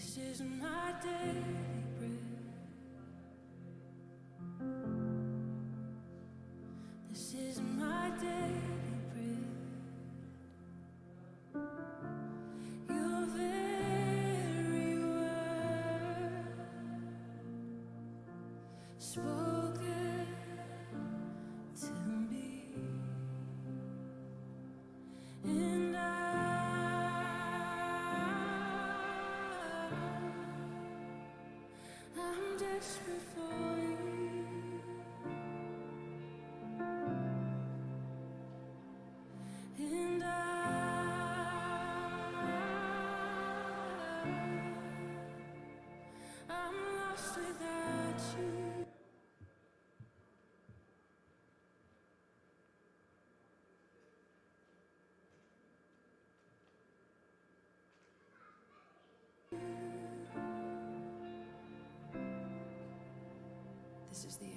This is my daily bread. This is my daily bread. Your very word spoken to me, and I'm desperate for you. And I'm lost without you. This is the air.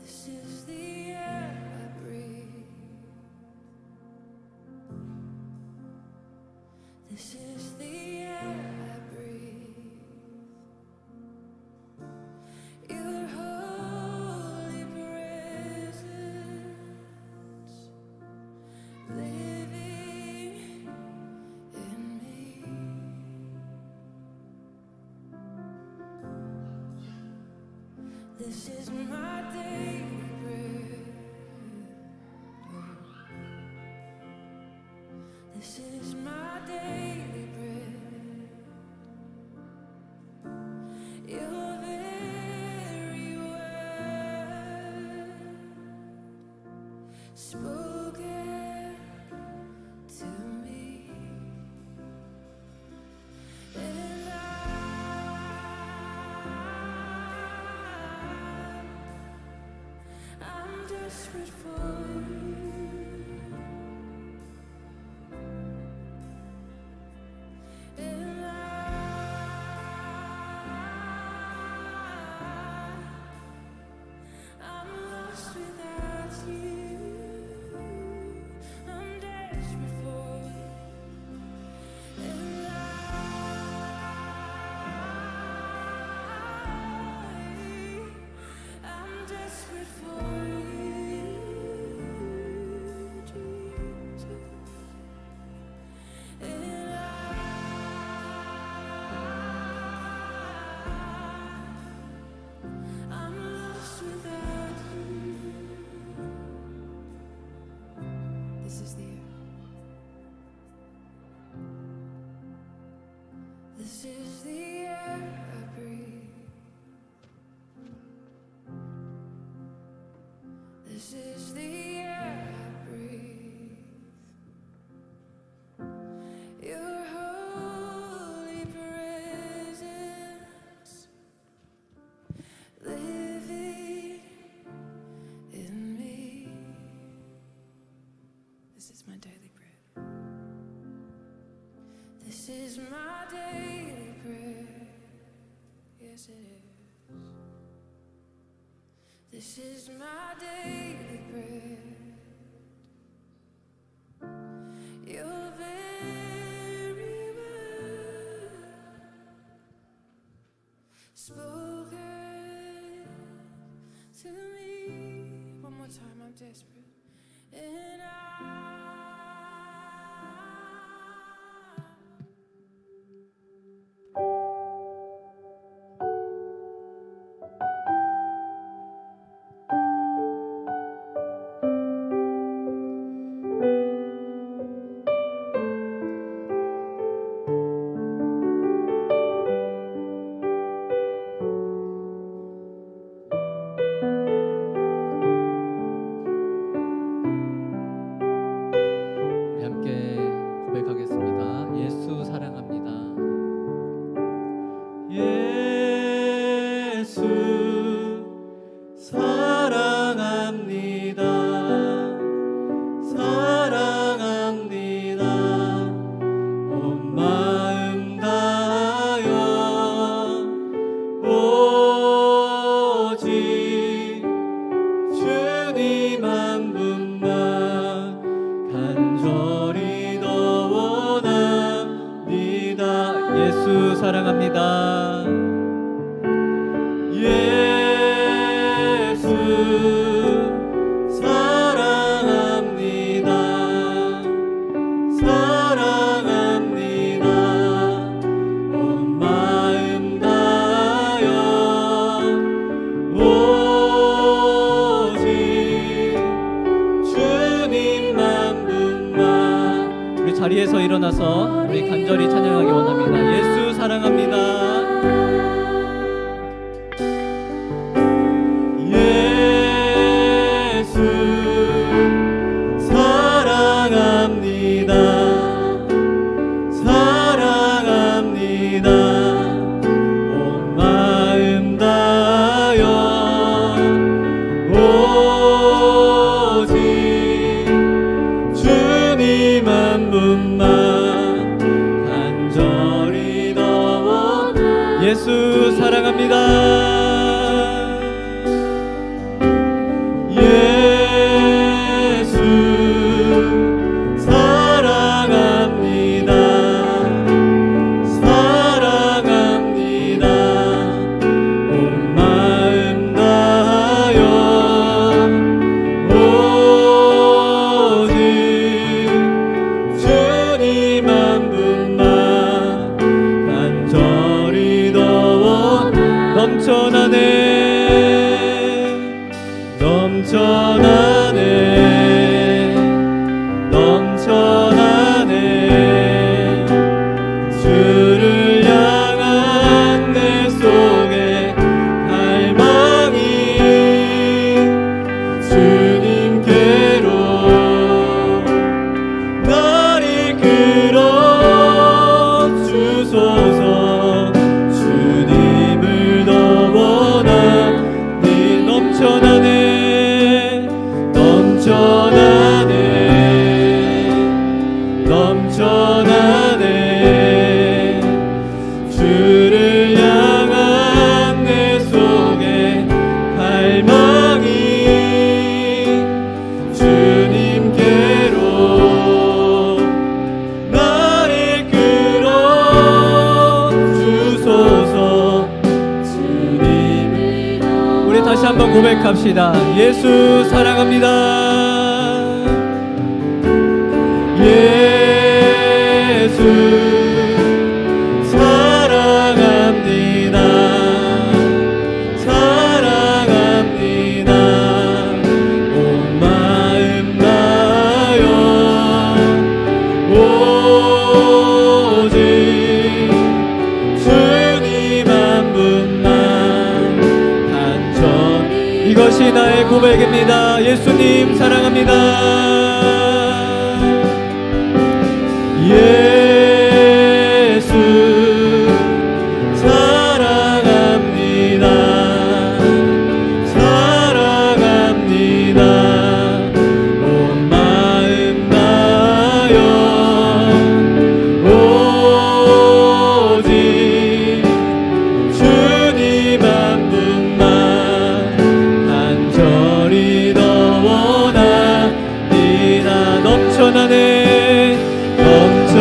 This is the air I breathe. This is the air I breathe. Your holy presence living in me. This is my daily bread. This is my daily bread. Your very word spoken to me, and I'm desperate for you. And I'm lost without you. I'm desperate for you. And I'm desperate for you, Jesus. And I'm lost without you. This is the air. This is the air I breathe. This is the air I breathe. Your holy presence living in me. This is my daily bread. This is my daily bread. Yes, it is. This is my daily bread. Your very word spoken to me. One more time, I'm desperate. And 일어나서 우리 간절히 찬양하기 원합니다. 예수 사랑합니다. 예수 사랑합니다. 예수 사랑합니다. 사랑합니다. 온 마음 다하여 오직 주님 한 분만 간절히 넘쳐나네 넘쳐나네 넘쳐나네 주를 향한 내 속에 갈망이 주님께로 날 이끌어 주소서. 넘쳐나네 주를 향한 내 속에 갈망이 주님께로 날 이끌어 주소서. 우리 다시 한번 고백합시다. 예수 사랑합니다. 예수 사랑합니다. 사랑합니다. 온 마음 다하여 오직 주님 한 분만 간절히. 이것이 나의 고백입니다. 예수님 사랑합니다. 예수 사랑합니다. 사랑합니다. 온 마음 다하여 오직 주님 한 분만 간절히 더 원합니다. 넘쳐나네 넘쳐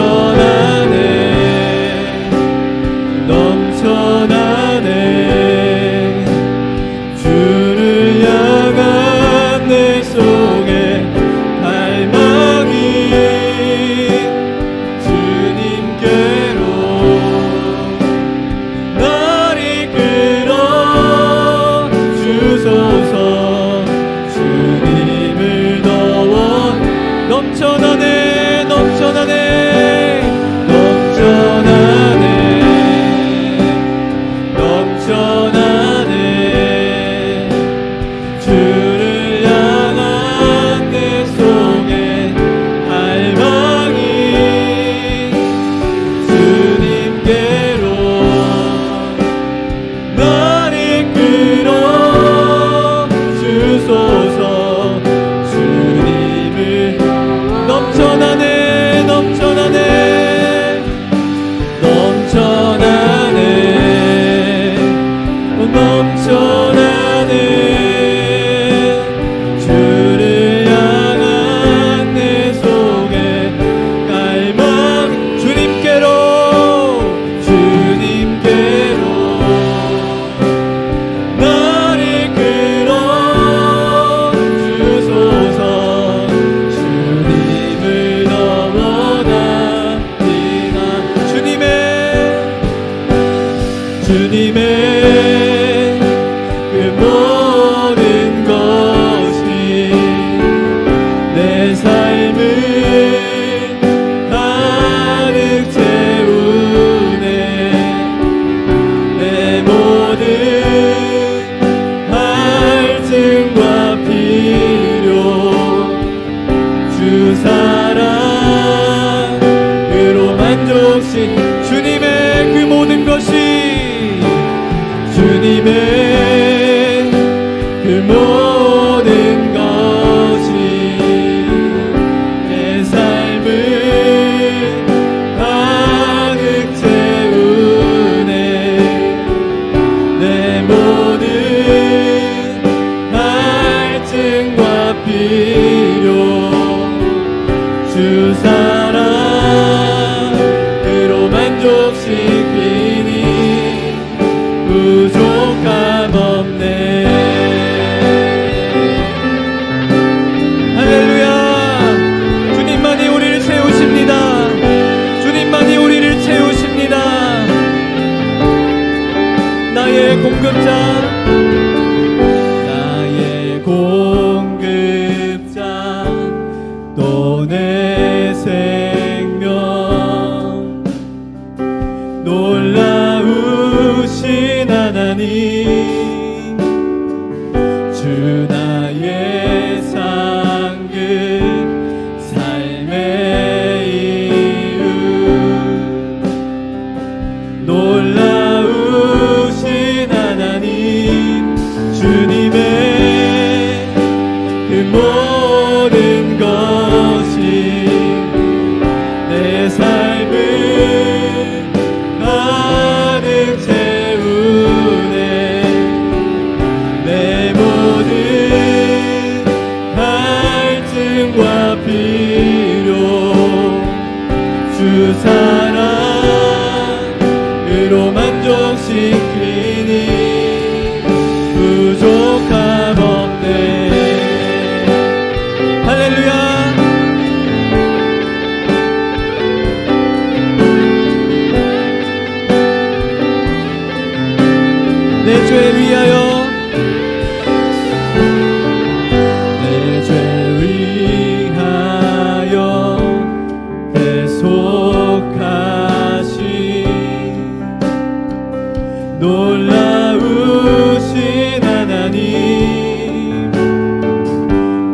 주님의 그 모든 것이 내 삶을 가득 채우네. 내 모든 갈증과 필요 주 사랑으로 만족시키니 부족함 없네. 할렐루야. 주님만이 우리를 채우십니다. 주님만이 우리를 채우십니다. 나의 공급자, 나의 공급자, 또 내 생명, 놀라우신 하나님, 주 나의 상급, 삶의 이유, 놀라우신 하나님, 주님의 그 모든 것이 내 삶을 가득 채우네. 내 모든 갈증과 필요 주 사랑으로 만족시키니 부족함 없네. 할렐루야. 내 죄 위하여, 내 죄 위하여 대속하신 놀라우신 하나님,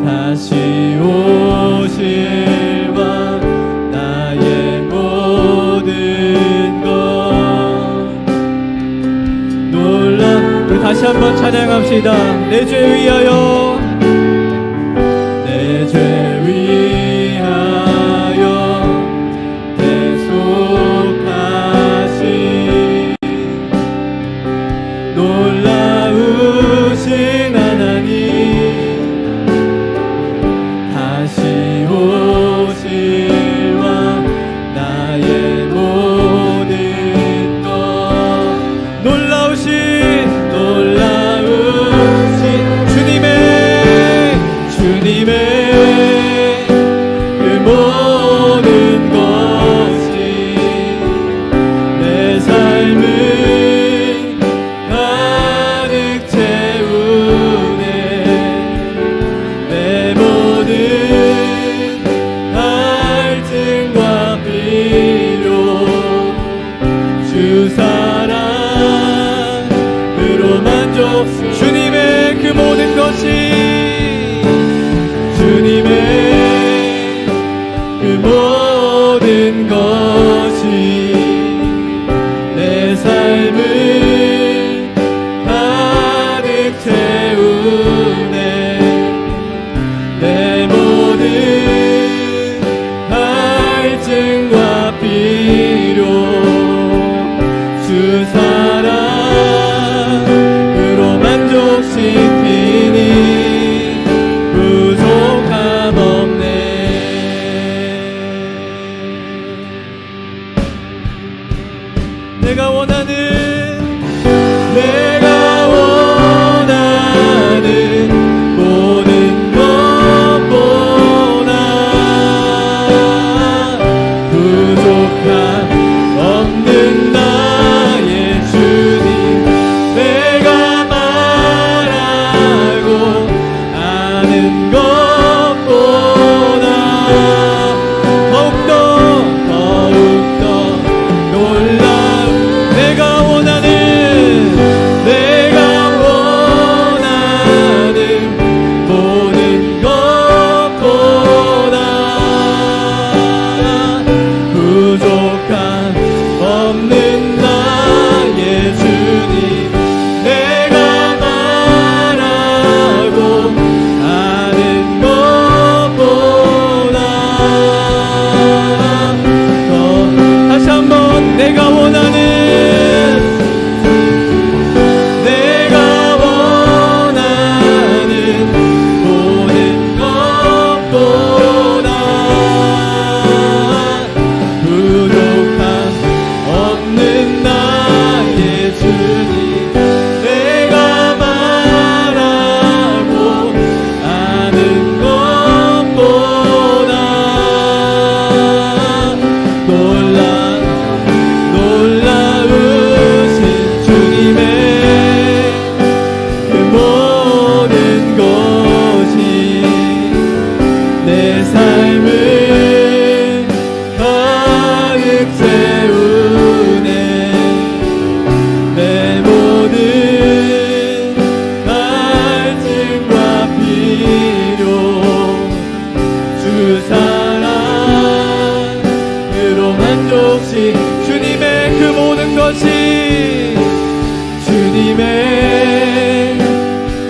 다시 오실 왕, 나의 모든 것 놀라. 우리 다시 한번 찬양합시다. 내 죄 위하여, 내 죄 위하여 대속하신 놀라우신 하나님, 다시 오실 왕, 나의 모든 것 놀라우신 주님의 그 모든 것이 내 삶을 가득 채우네. 내 모든 갈증과 필요 주 사랑으로 만족. 주님의 그 모든 것이, 주님의 그 모든 것이 내 삶을 가득 채우네. 내 모든 갈증과 필요 주 사랑으로 만족시키니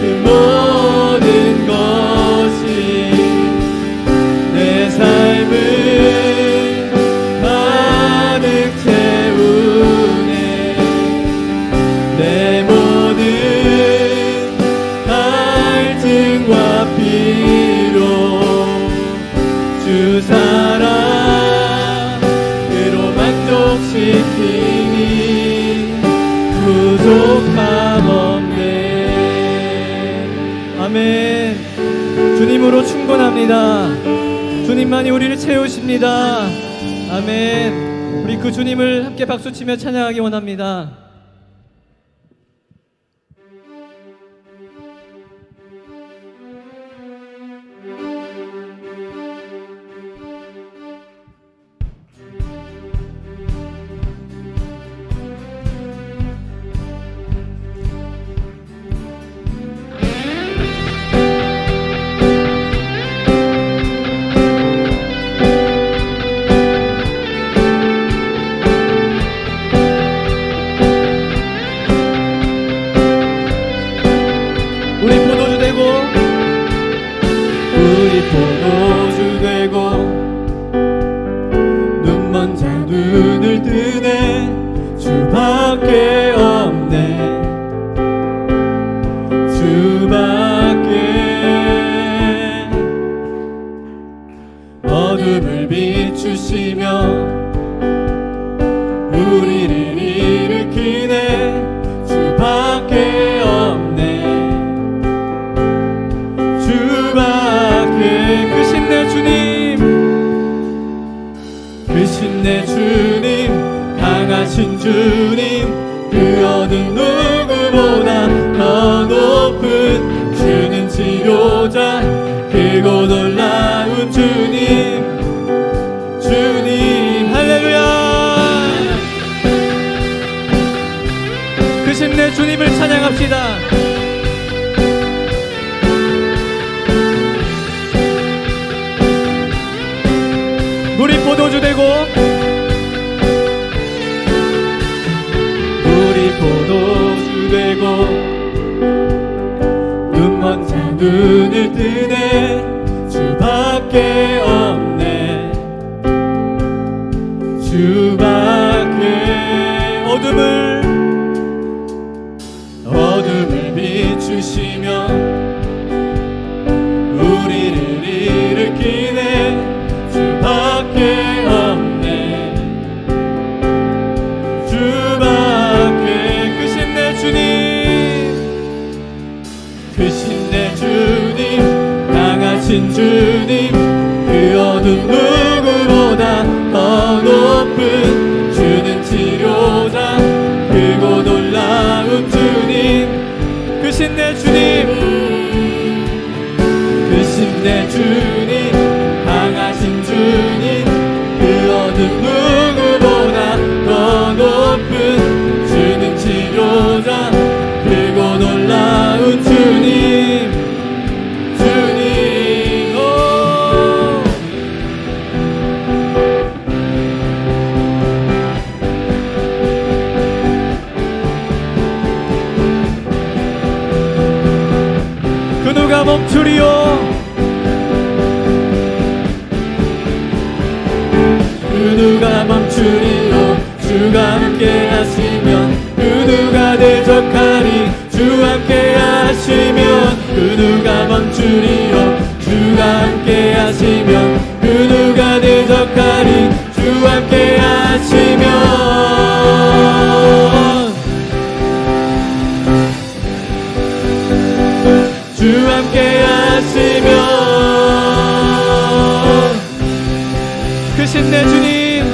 그 모든 것이 내 삶을 가득 채우네. 내 모든 갈증과 피로 주 사랑으로 만족시키니 부족함 없네. 아멘. 주님으로 충분합니다. 주님만이 우리를 채우십니다. 아멘. 우리 그 주님을 함께 박수치며 찬양하기 원합니다. 포도주 되고 눈먼 자 눈을 뜨네. 주밖에 없네. 주밖에. 어둠을 비추시며 우리를 일으키네. 주밖에 없네. 주밖에. 크신 내 주님, 크신 내 주님, 강하신 주님, 그 어느 누구보다 더 높은 주는 치료자, 크고 놀라운 주님, 주님. 할렐루야. 크신 내 주님을 찬양합시다. 물이 포도주 되고 물이 포도주 되고 눈먼 자 눈을 뜨네. 주밖에 없네. 주밖에. 어둠을 비추시며 우리를 일으키네. 주밖에 없네. 주밖에. 크신 내 주님, 크신 내 주님, 강하신 주님, 그 어둠 누구보다 더 높은 주는 치료자, 크고 놀라운 주님, 크신 내 주님, 크신 내 주님, 강하신 주님, 그 어느 누구보다 더 높은 주는 치료자, 크고 놀라운 주님, 주님. 오. 그 누가 멈추리요. 누가 멈추리요. 주가 함께 하시면 그 누가 대적하리. 주 함께 하시면 그 누가 멈추리요. 주가 함께 하시면 그 누가 대적하리. 주 함께 하시면. 주 함께 하시면. 크신 내 주님,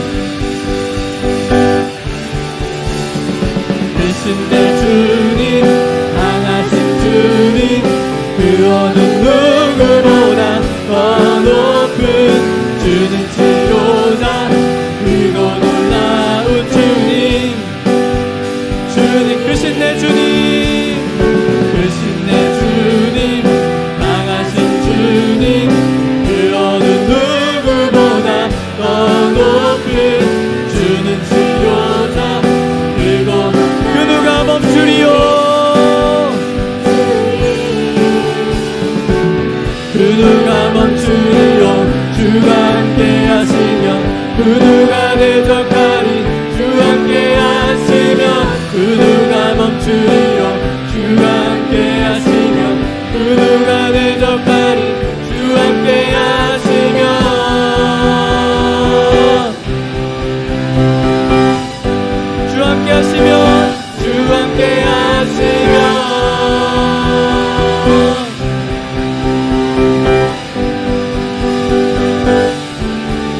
크신 내 주님, 강하신 주님, 그 어느 누구보다 더 높은 주는 치료자, 크고 놀라운 주님, 주님. 크신 내 주님, 크신 내 주님, 강하신 주님, 누가 대적하리. 주 함께 하시면 그 누가 멈추리요. 주 함께 하시면 그 누가 대적하리. 주 함께 하시면 주 함께 하시면 주 함께 하시면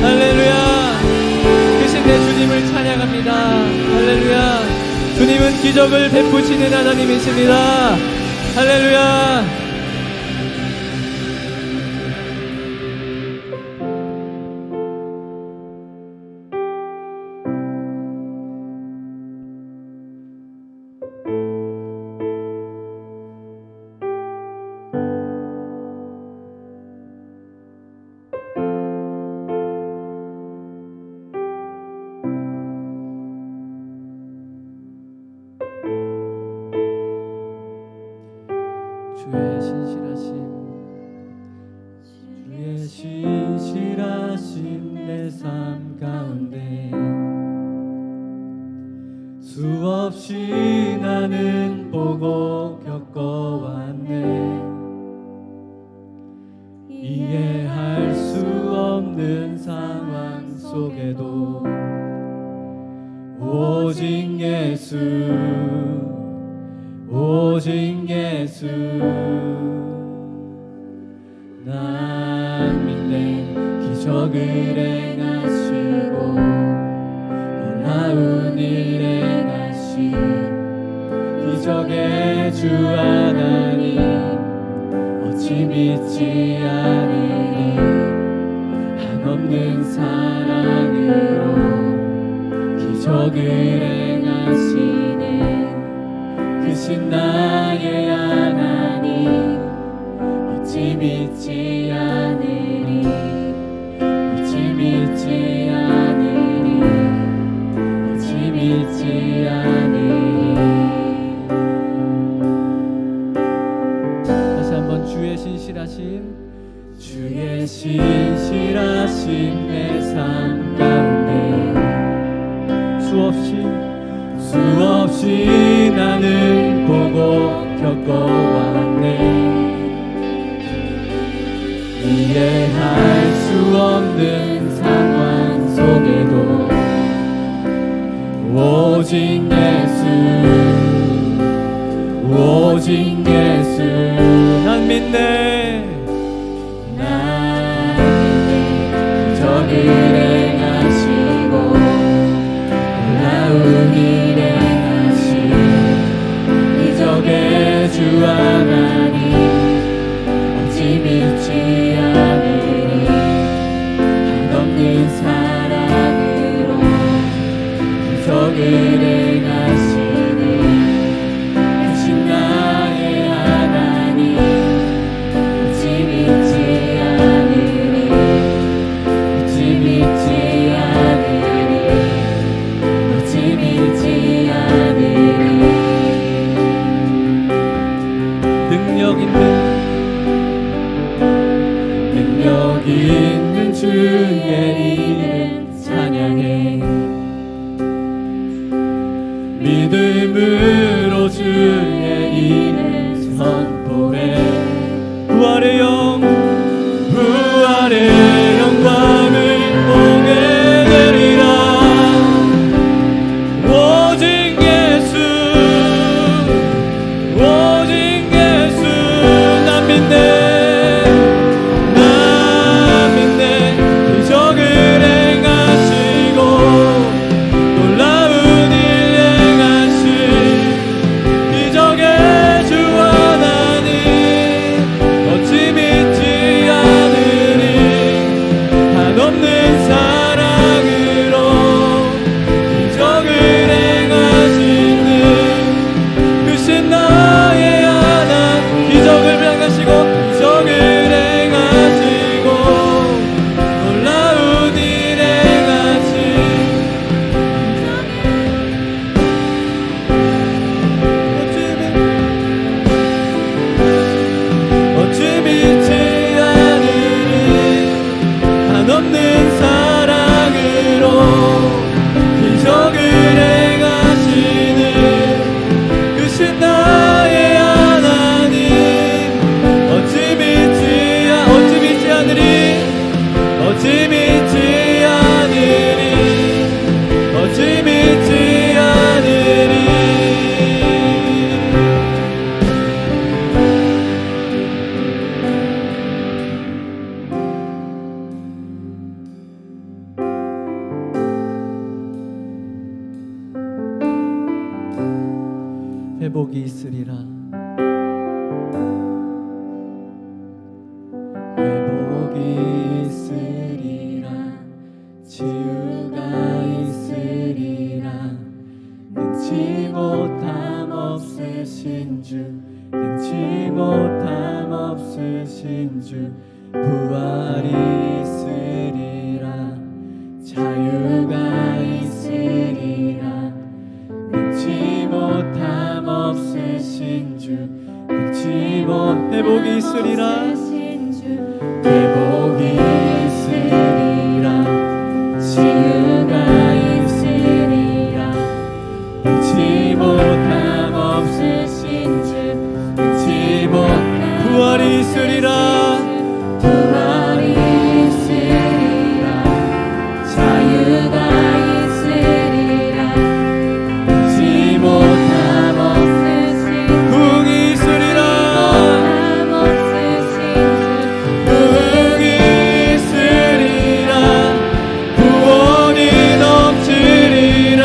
할렐루야. 크신 내 주님을 찬양합니다. 할렐루야. 주님은 기적을 베푸시는 하나님이십니다. 할렐루야. 주의 신실하심 내 삶 가운데 수없이 나는 보고 겪어왔네. 이해할 수 없는 상황 속에도 오직 예수, 오직 예수. 난 믿네. 기적을 행하시고 놀라운 일 행하시 기적의 주 하나님 어찌 믿지 않으리. 한없는 사랑으로 기적을 행하시는 크신 나의 하나님 어찌 믿지 않으리. 어찌 믿지 않으리. 어찌 믿지 않으리. 다시 한번 주의 신실하심, 주의 신실하심 내 삶 가운데 수없이 나를 보고 겪어왔네. 이해할 수 없는 상황 속에도 오직 예수, 오직 예수. 난 믿네. 난 믿네. 기적을 행하시고 놀라운 일 행하시 기적의 주 하나님 어찌 믿지 않으리. 한없는 사랑으로 기적을 행하시는 크신 나의 하나님 어찌 믿지 않으리. 어찌 믿지 않으리. 어찌 믿지 않으리. 능력 있는 주의 이름 찬양해. 믿음으로 주의 이름 선포해. 부활의 영광을 보게 되리라. 오직 예수, 오직 예수. 난 믿네. 없는 사랑으로 회복이 있으리라 치유가 있으리라 능치 못함 없으신 주 능치 못함 없으신 주 부활이 있으리라 자유가 있으리라 능치 못함 없으신 주 능치 못 회복이 있으리라 회복이 있으리라 치유가 있으리라 능치 못함 없으신 주 능치 못함 부활이 있으리라 부활이 있으리라 자유가 있으리라 능치 못함 없으신 부흥이 있으리라 못함 없으신 주 부흥이 있으리라 구원이 넘치리라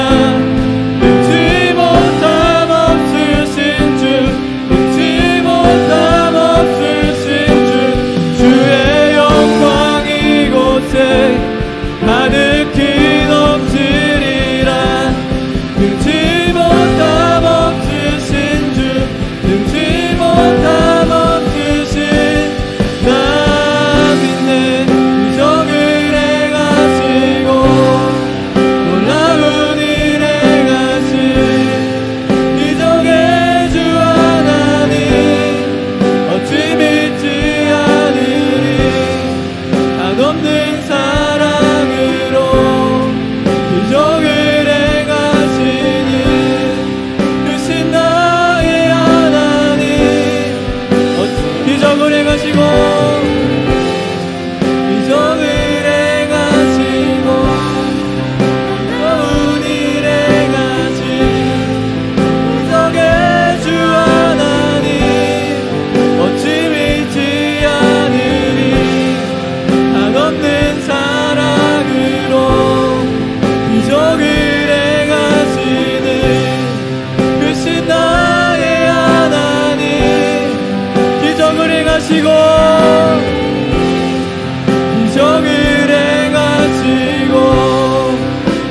능치 못함 없으신 주 능치 못함 없으신 주 주의 영광 이곳에 가득히 넘치리라 능치 못함 없으신 주 능치 못함 없으신 나 믿네 이적을 행하시고 놀라운 일 행하신 이적의 주 하나님 어찌 믿지 않으리 한없는 사랑으로 이적을 행하시니 크신 나의 하나님 이적을 행하시고 이적을 행하시고 놀라운 일 행하신 이적의 주 하나님 어찌 믿지 않으리 한없는 사랑으로 이적을 행하시는 크신 나의 하나님 기적을 행하시고 기적을 행하시고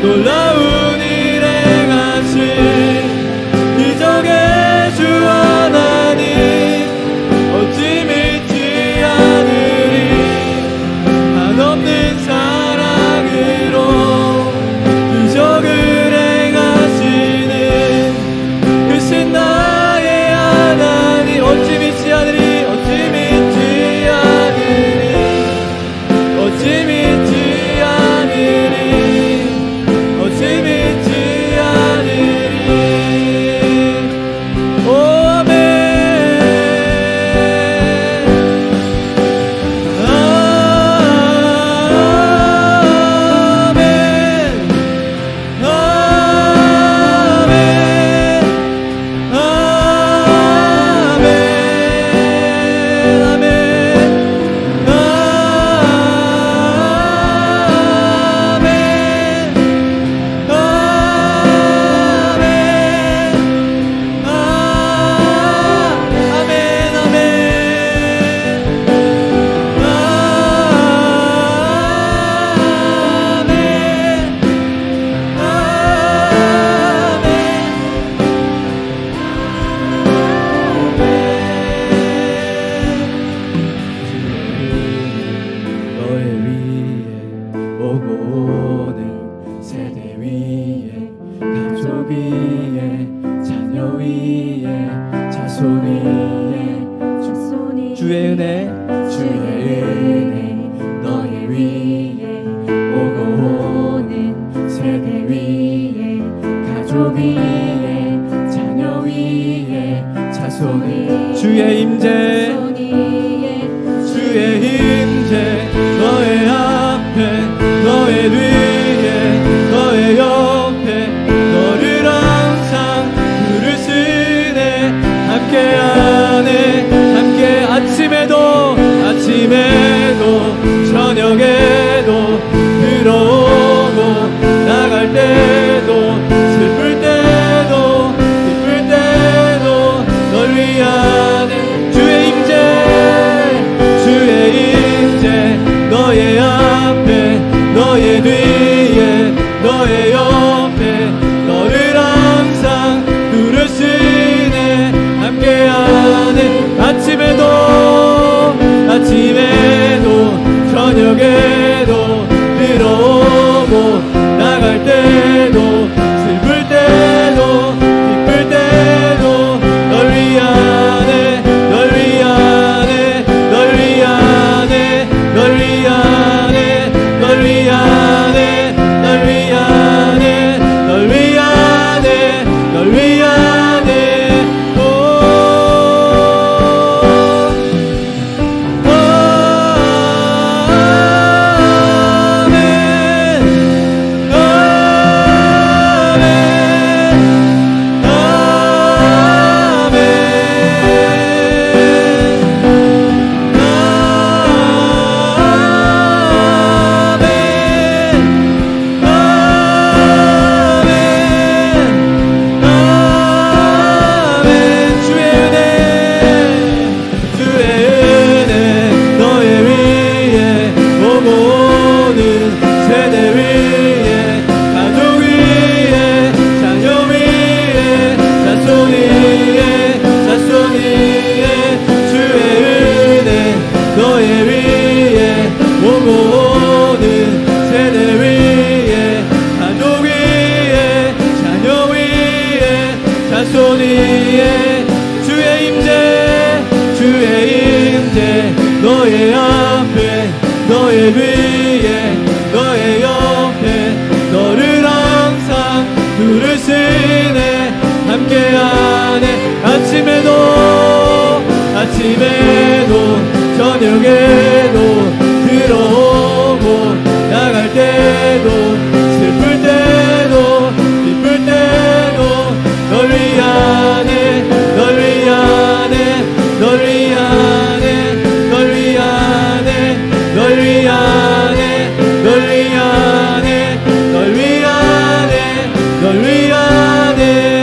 놀라운 일 행하신 기적의 주 하나님 어찌 믿지 않으리 한없는 사랑으로 기적을 행하시는 크신 나의 하나님 어찌 믿지 않으리 어찌 믿지 않으리 어찌 믿지 않으리 어찌 믿지 않으리 오 아멘 아멘 아멘 너의 위에 오고 오는 세대 위에 가족 위에 자녀 위에 자손 위에 주의 은혜 너의 위에 오고 오는 세대 위에 가족 위에 자녀 위에 자손 위에 주의 임재 주의 임재 너의 앞에 너의 뒤에 너의 옆에 너를 항상 부르시네 함께하네 함께 아침에도 저녁에도 들어오고 나갈 때도 슬플 때도 기쁠 때도 널 너를 위해 너의 옆에 너를 항상 부르시네. 함께하네. 아침에도 저녁에도 들어오고 나갈 때도 슬플 때도 기쁠 때도 널 위하네. 널 위하네. 널 위하네. 널 위하네. 널 위하네. 널 위하네. 널 위하네. 널 위하네.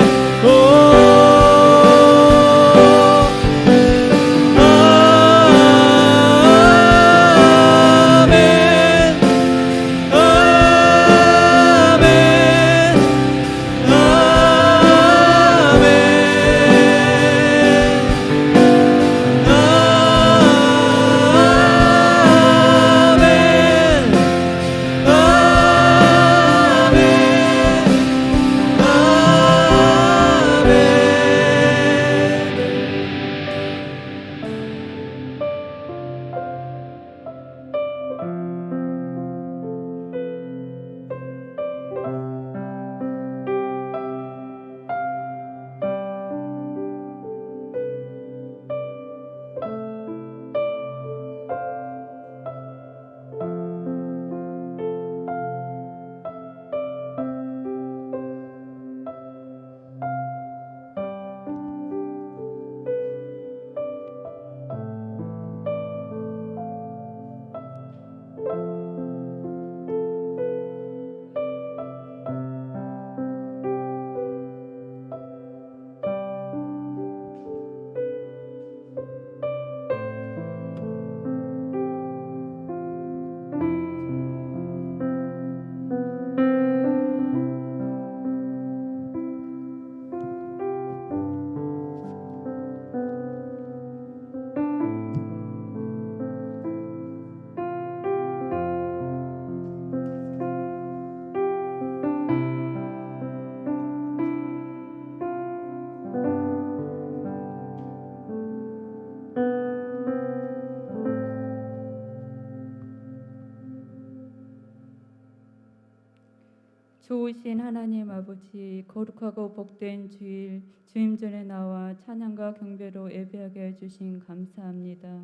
좋으신 하나님 아버지, 거룩하고 복된 주일 주임 전에 나와 찬양과 경배로 예배하게 해주신 감사합니다.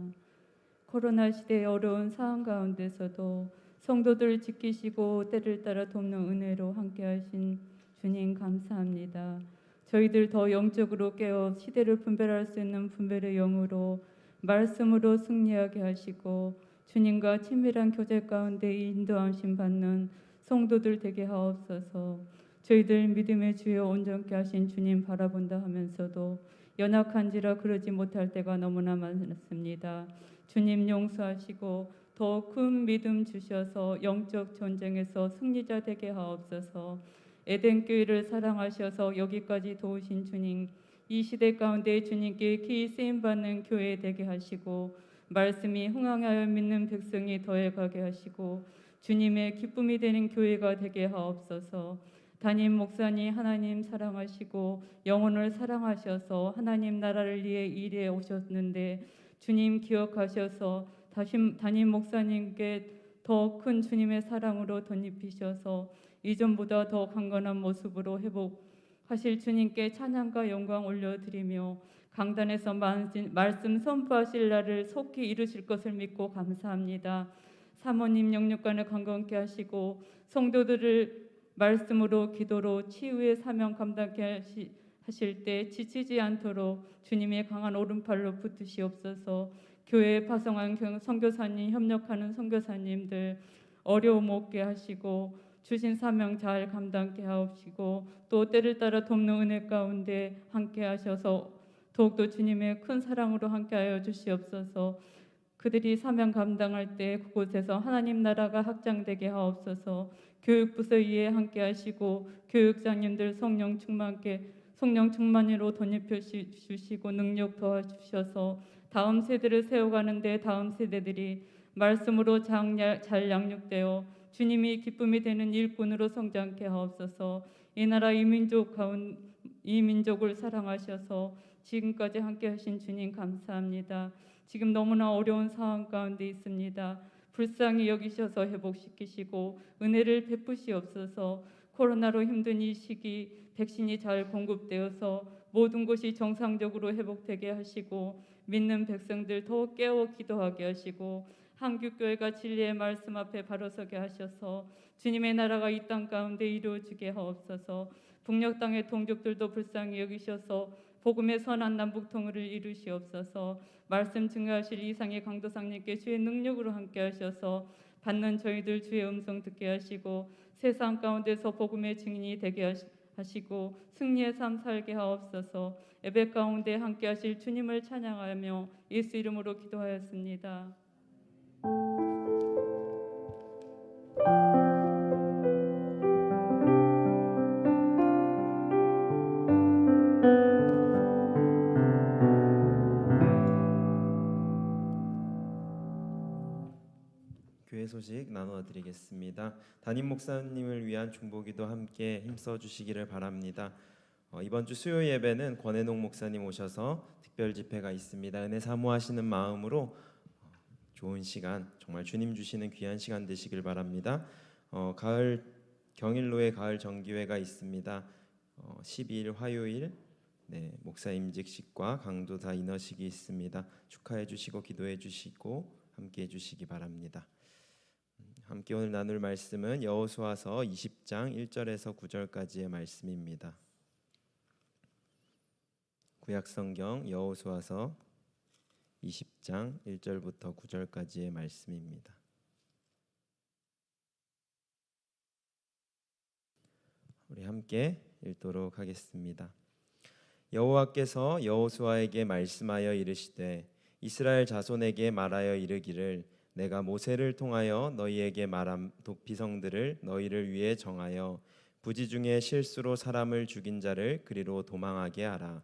코로나 시대의 어려운 상황 가운데서도 성도들 지키시고 때를 따라 돕는 은혜로 함께하신 주님 감사합니다. 저희들 더 영적으로 깨어 시대를 분별할 수 있는 분별의 영으로 말씀으로 승리하게 하시고 주님과 친밀한 교제 가운데 인도하심 받는 성도들 되게 하옵소서. 저희들 믿음의 주여 온전케 하신 주님 바라본다 하면서도 연약한지라 그러지 못할 때가 너무나 많습니다. 주님 용서하시고 더 큰 믿음 주셔서 영적 전쟁에서 승리자 되게 하옵소서. 에덴 교회를 사랑하셔서 여기까지 도우신 주님, 이 시대 가운데 주님께 귀히 쓰임 받는 교회 되게 하시고 말씀이 흥황하여 믿는 백성이 더해가게 하시고 주님의 기쁨이 되는 교회가 되게 하옵소서. 담임 목사님 하나님 사랑하시고 영혼을 사랑하셔서 하나님 나라를 위해 일해 오셨는데 주님 기억하셔서 담임 목사님께 더 큰 주님의 사랑으로 덧입히셔서 이전보다 더 강건한 모습으로 회복하실 주님께 찬양과 영광 올려드리며 강단에서 말씀 선포하실 날을 속히 이루실 것을 믿고 감사합니다. 사모님 영육간을 강건케 하시고 성도들을 말씀으로 기도로 치유의 사명 감당케 하실 때 지치지 않도록 주님의 강한 오른팔로 붙으시옵소서. 교회에 파송한 선교사님, 협력하는 선교사님들 어려움 없게 하시고 주신 사명 잘 감당케 하옵시고 또 때를 따라 돕는 은혜 가운데 함께 하셔서 더욱더 주님의 큰 사랑으로 함께하여 주시옵소서. 그들이 사명 감당할 때 그곳에서 하나님 나라가 확장되게 하옵소서. 교육부서 위에 함께 하시고 교육장님들 성령 충만으로 덧입혀 주시고 능력 도와주셔서 다음 세대를 세워가는데 다음 세대들이 말씀으로 잘 양육되어 주님이 기쁨이 되는 일꾼으로 성장케 하옵소서. 이 나라 이 민족을 사랑하셔서 지금까지 함께 하신 주님 감사합니다. 지금 너무나 어려운 상황 가운데 있습니다. 불쌍히 여기셔서 회복시키시고 은혜를 베푸시옵소서. 코로나로 힘든 이 시기 백신이 잘 공급되어서 모든 것이 정상적으로 회복되게 하시고 믿는 백성들 더 깨어 기도하게 하시고 한국교회가 진리의 말씀 앞에 바로 서게 하셔서 주님의 나라가 이 땅 가운데 이루어지게 하옵소서. 북녘 땅의 동족들도 불쌍히 여기셔서 복음의 선한 남북 통일을 이루시옵소서. 말씀 증거하실 이상의 강도상님께 주의 능력으로 함께 하셔서 받는 저희들 주의 음성 듣게 하시고 세상 가운데서 복음의 증인이 되게 하시고 승리의 삶 살게 하옵소서. 예배 가운데 함께 하실 주님을 찬양하며 예수 이름으로 기도하였습니다. 교회 소식 나누어 드리겠습니다. 담임 목사님을 위한 중보기도 함께 힘써 주시기를 바랍니다. 이번 주 수요 예배는 권혜농 목사님 오셔서 특별 집회가 있습니다. 은혜 사모하시는 마음으로 좋은 시간, 정말 주님 주시는 귀한 시간 되시길 바랍니다. 가을 경일로의 가을 정기회가 있습니다. 12일 화요일 목사 임직식과 강도사 인허식이 있습니다. 축하해 주시고 기도해 주시고 함께 해 주시기 바랍니다. 함께 오늘 나눌 말씀은 여호수아서 20장 1절에서 9절까지의 말씀입니다. 구약성경 여호수아서 20장 1절부터 9절까지의 말씀입니다. 우리 함께 읽도록 하겠습니다. 여호와께서 여호수아에게 말씀하여 이르시되 이스라엘 자손에게 말하여 이르기를 내가 모세를 통하여 너희에게 말한 도피성들을 너희를 위해 정하여 부지 중에 실수로 사람을 죽인 자를 그리로 도망하게 하라.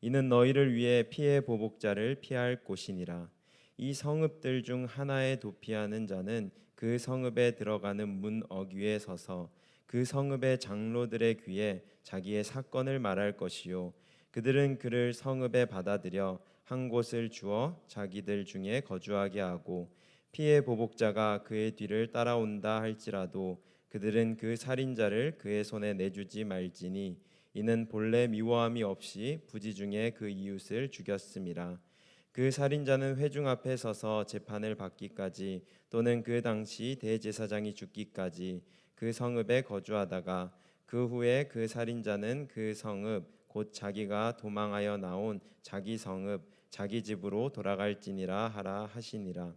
이는 너희를 위해 피해 보복자를 피할 곳이니라. 이 성읍들 중 하나에 도피하는 자는 그 성읍에 들어가는 문 어귀에 서서 그 성읍의 장로들의 귀에 자기의 사건을 말할 것이요 그들은 그를 성읍에 받아들여 한 곳을 주어 자기들 중에 거주하게 하고 피해 보복자가 그의 뒤를 따라온다 할지라도 그들은 그 살인자를 그의 손에 내주지 말지니 이는 본래 미워함이 없이 부지 중에 그 이웃을 죽였음이라. 그 살인자는 회중 앞에 서서 재판을 받기까지 또는 그 당시 대제사장이 죽기까지 그 성읍에 거주하다가 그 후에 그 살인자는 그 성읍 곧 자기가 도망하여 나온 자기 성읍 자기 집으로 돌아갈지니라 하라 하시니라.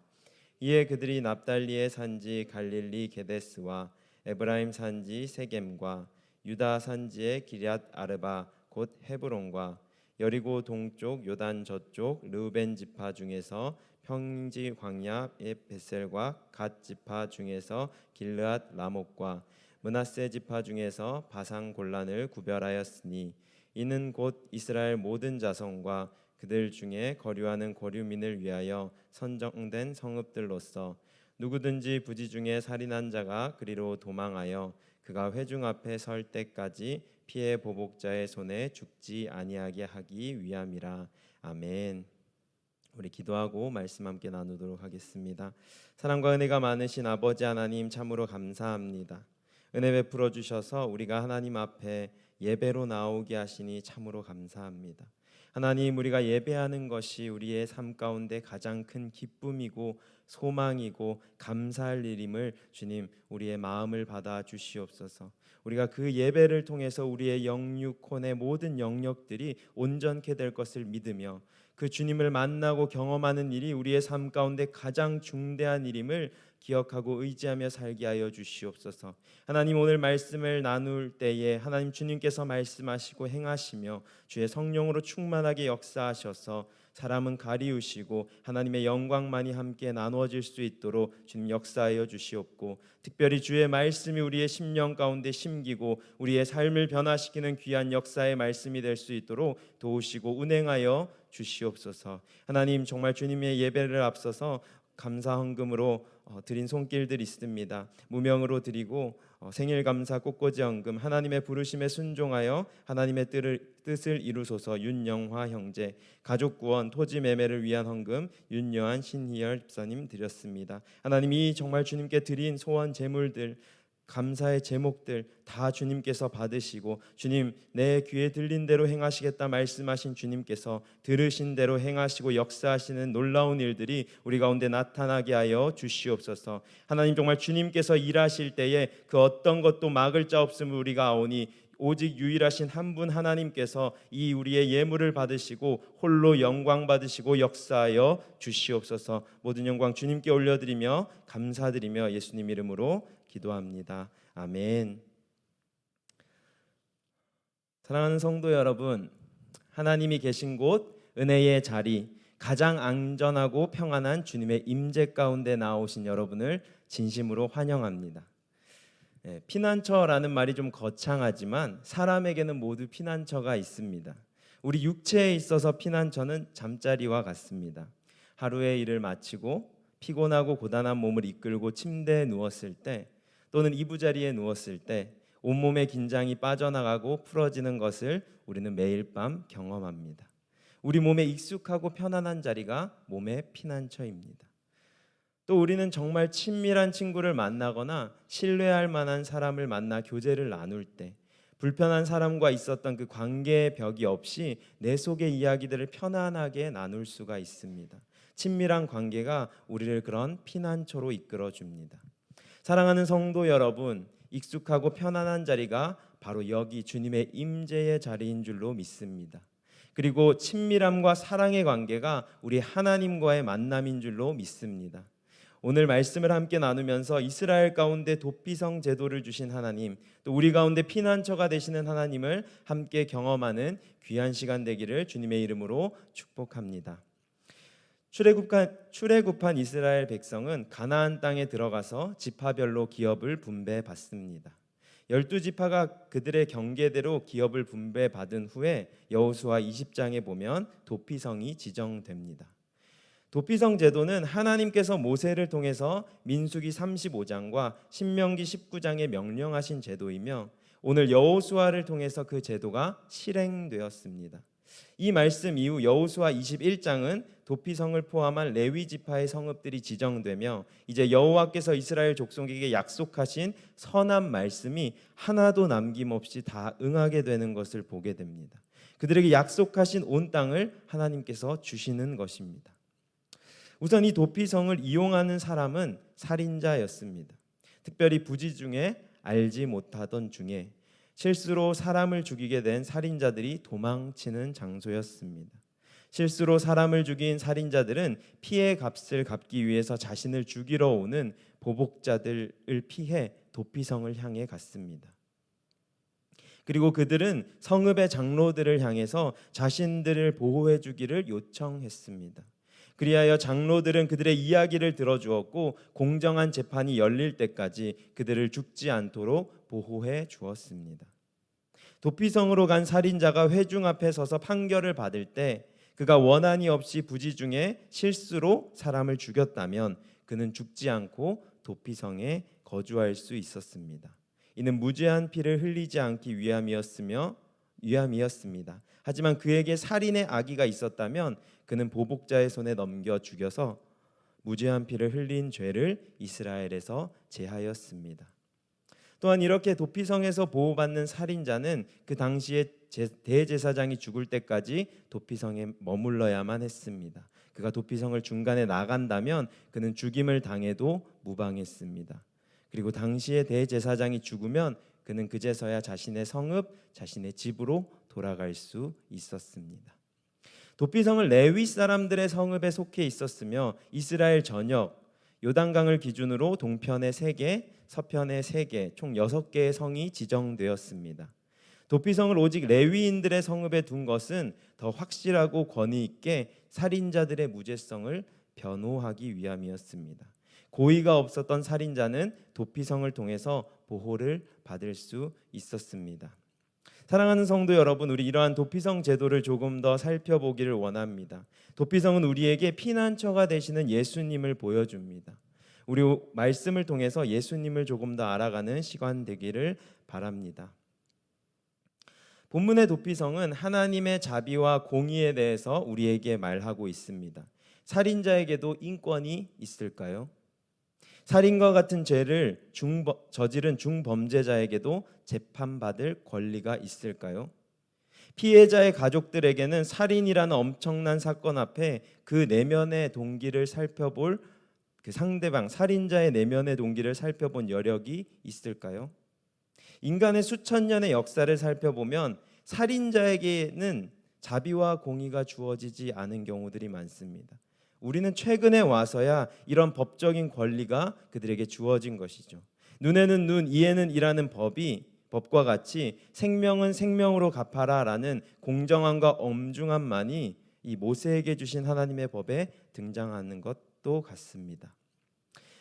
이에 그들이 납달리의 산지 갈릴리 게데스와 에브라임 산지 세겜과 유다 산지의 기럇 아르바 곧 헤브론과 여리고 동쪽 요단 저쪽 르우벤 지파 중에서 평지 광야의 벳셀과 갓 지파 중에서 길르앗 라못과 므낫세 지파 중에서 바산 골란을 구별하였으니 이는 곧 이스라엘 모든 자손과 그들 중에 거류하는 거류민을 위하여 선정된 성읍들로서 누구든지 부지 중에 살인한 자가 그리로 도망하여 그가 회중 앞에 설 때까지 피해 보복자의 손에 죽지 아니하게 하기 위함이라. 아멘. 우리 기도하고 말씀 함께 나누도록 하겠습니다. 사랑과 은혜가 많으신 아버지 하나님 참으로 감사합니다. 은혜 베풀어 주셔서 우리가 하나님 앞에 예배로 나오게 하시니 참으로 감사합니다. 하나님, 우리가 예배하는 것이 우리의 삶 가운데 가장 큰 기쁨이고 소망이고 감사할 일임을 주님 우리의 마음을 받아 주시옵소서. 우리가 그 예배를 통해서 우리의 영육혼의 모든 영역들이 온전케 될 것을 믿으며 그 주님을 만나고 경험하는 일이 우리의 삶 가운데 가장 중대한 일임을 기억하고 의지하며 살게 하여 주시옵소서. 하나님, 오늘 말씀을 나눌 때에 하나님 주님께서 말씀하시고 행하시며 주의 성령으로 충만하게 역사하셔서 사람은 가리우시고 하나님의 영광만이 함께 나누어질 수 있도록 주님 역사하여 주시옵고, 특별히 주의 말씀이 우리의 심령 가운데 심기고 우리의 삶을 변화시키는 귀한 역사의 말씀이 될 수 있도록 도우시고 운행하여 주시옵소서. 하나님, 정말 주님의 예배를 앞서서 감사 헌금으로 드린 손길들이 있습니다. 무명으로 드리고 생일 감사 꽃꽂이 헌금, 하나님의 부르심에 순종하여 하나님의 뜻을 이루소서 윤영화 형제, 가족 구원, 토지 매매를 위한 헌금 윤여한 신희열 집사님 드렸습니다. 하나님이 정말 주님께 드린 소원 제물들, 감사의 제목들 다 주님께서 받으시고, 주님 내 귀에 들린 대로 행하시겠다 말씀하신 주님께서 들으신 대로 행하시고 역사하시는 놀라운 일들이 우리 가운데 나타나게 하여 주시옵소서. 하나님 정말 주님께서 일하실 때에 그 어떤 것도 막을 자 없음을 우리가 아오니 오직 유일하신 한 분 하나님께서 이 우리의 예물을 받으시고 홀로 영광 받으시고 역사하여 주시옵소서. 모든 영광 주님께 올려드리며 감사드리며 예수님 이름으로 기도합니다. 아멘. 사랑하는 성도 여러분, 하나님이 계신 곳, 은혜의 자리, 가장 안전하고 평안한 주님의 임재 가운데 나오신 여러분을 진심으로 환영합니다. 피난처라는 말이 좀 거창하지만 사람에게는 모두 피난처가 있습니다. 우리 육체에 있어서 피난처는 잠자리와 같습니다. 하루의 일을 마치고 피곤하고 고단한 몸을 이끌고 침대에 누웠을 때, 또는 이부자리에 누웠을 때 온몸의 긴장이 빠져나가고 풀어지는 것을 우리는 매일 밤 경험합니다. 우리 몸에 익숙하고 편안한 자리가 몸의 피난처입니다. 또 우리는 정말 친밀한 친구를 만나거나 신뢰할 만한 사람을 만나 교제를 나눌 때, 불편한 사람과 있었던 그 관계의 벽이 없이 내 속의 이야기들을 편안하게 나눌 수가 있습니다. 친밀한 관계가 우리를 그런 피난처로 이끌어 줍니다. 사랑하는 성도 여러분, 익숙하고 편안한 자리가 바로 여기 주님의 임재의 자리인 줄로 믿습니다. 그리고 친밀함과 사랑의 관계가 우리 하나님과의 만남인 줄로 믿습니다. 오늘 말씀을 함께 나누면서 이스라엘 가운데 도피성 제도를 주신 하나님, 또 우리 가운데 피난처가 되시는 하나님을 함께 경험하는 귀한 시간 되기를 주님의 이름으로 축복합니다. 출애굽한 이스라엘 백성은 가나안 땅에 들어가서 지파별로 기업을 분배받습니다. 12지파가 그들의 경계대로 기업을 분배받은 후에 여호수아 20장에 보면 도피성이 지정됩니다. 도피성 제도는 하나님께서 모세를 통해서 민수기 35장과 신명기 19장에 명령하신 제도이며, 오늘 여호수아를 통해서 그 제도가 실행되었습니다. 이 말씀 이후 여호수아 21장은 도피성을 포함한 레위 지파의 성읍들이 지정되며, 이제 여호와께서 이스라엘 족속에게 약속하신 선한 말씀이 하나도 남김없이 다 응하게 되는 것을 보게 됩니다. 그들에게 약속하신 온 땅을 하나님께서 주시는 것입니다. 우선 이 도피성을 이용하는 사람은 살인자였습니다. 특별히 부지 중에 알지 못하던 중에 실수로 사람을 죽이게 된 살인자들이 도망치는 장소였습니다. 실수로 사람을 죽인 살인자들은 피해 값을 갚기 위해서 자신을 죽이러 오는 보복자들을 피해 도피성을 향해 갔습니다. 그리고 그들은 성읍의 장로들을 향해서 자신들을 보호해 주기를 요청했습니다. 그리하여 장로들은 그들의 이야기를 들어주었고 공정한 재판이 열릴 때까지 그들을 죽지 않도록 보호해 주었습니다. 도피성으로 간 살인자가 회중 앞에 서서 판결을 받을 때 그가 원한이 없이 부지 중에 실수로 사람을 죽였다면 그는 죽지 않고 도피성에 거주할 수 있었습니다. 이는 무죄한 피를 흘리지 않기 위함이었습니다. 하지만 그에게 살인의 악의가 있었다면 그는 보복자의 손에 넘겨 죽여서 무죄한 피를 흘린 죄를 이스라엘에서 제하였습니다. 또한 이렇게 도피성에서 보호받는 살인자는 그 당시에 대제사장이 죽을 때까지 도피성에 머물러야만 했습니다. 그가 도피성을 중간에 나간다면 그는 죽임을 당해도 무방했습니다. 그리고 당시에 대제사장이 죽으면 그는 그제서야 자신의 성읍, 자신의 집으로 돌아갈 수 있었습니다. 도피성은 레위 사람들의 성읍에 속해 있었으며 이스라엘 전역 요단강을 기준으로 동편에 3개, 서편에 3개, 총 6개의 성이 지정되었습니다. 도피성을 오직 레위인들의 성읍에 둔 것은 더 확실하고 권위 있게 살인자들의 무죄성을 변호하기 위함이었습니다. 고의가 없었던 살인자는 도피성을 통해서 보호를 받을 수 있었습니다. 사랑하는 성도 여러분, 우리 이러한 도피성 제도를 조금 더 살펴보기를 원합니다. 도피성은 우리에게 피난처가 되시는 예수님을 보여줍니다. 우리 말씀을 통해서 예수님을 조금 더 알아가는 시간 되기를 바랍니다. 본문의 도피성은 하나님의 자비와 공의에 대해서 우리에게 말하고 있습니다. 살인자에게도 인권이 있을까요? 살인과 같은 죄를 저지른 중범죄자에게도 재판받을 권리가 있을까요? 피해자의 가족들에게는 살인이라는 엄청난 사건 앞에 그 내면의 동기를 살펴볼 그 상대방 살인자의 내면의 동기를 살펴본 여력이 있을까요? 인간의 수천 년의 역사를 살펴보면 살인자에게는 자비와 공의가 주어지지 않은 경우들이 많습니다. 우리는 최근에 와서야 이런 법적인 권리가 그들에게 주어진 것이죠. 눈에는 눈, 이에는 이라는 법과 같이 생명은 생명으로 갚아라라는 공정함과 엄중함만이 이 모세에게 주신 하나님의 법에 등장하는 것도 같습니다.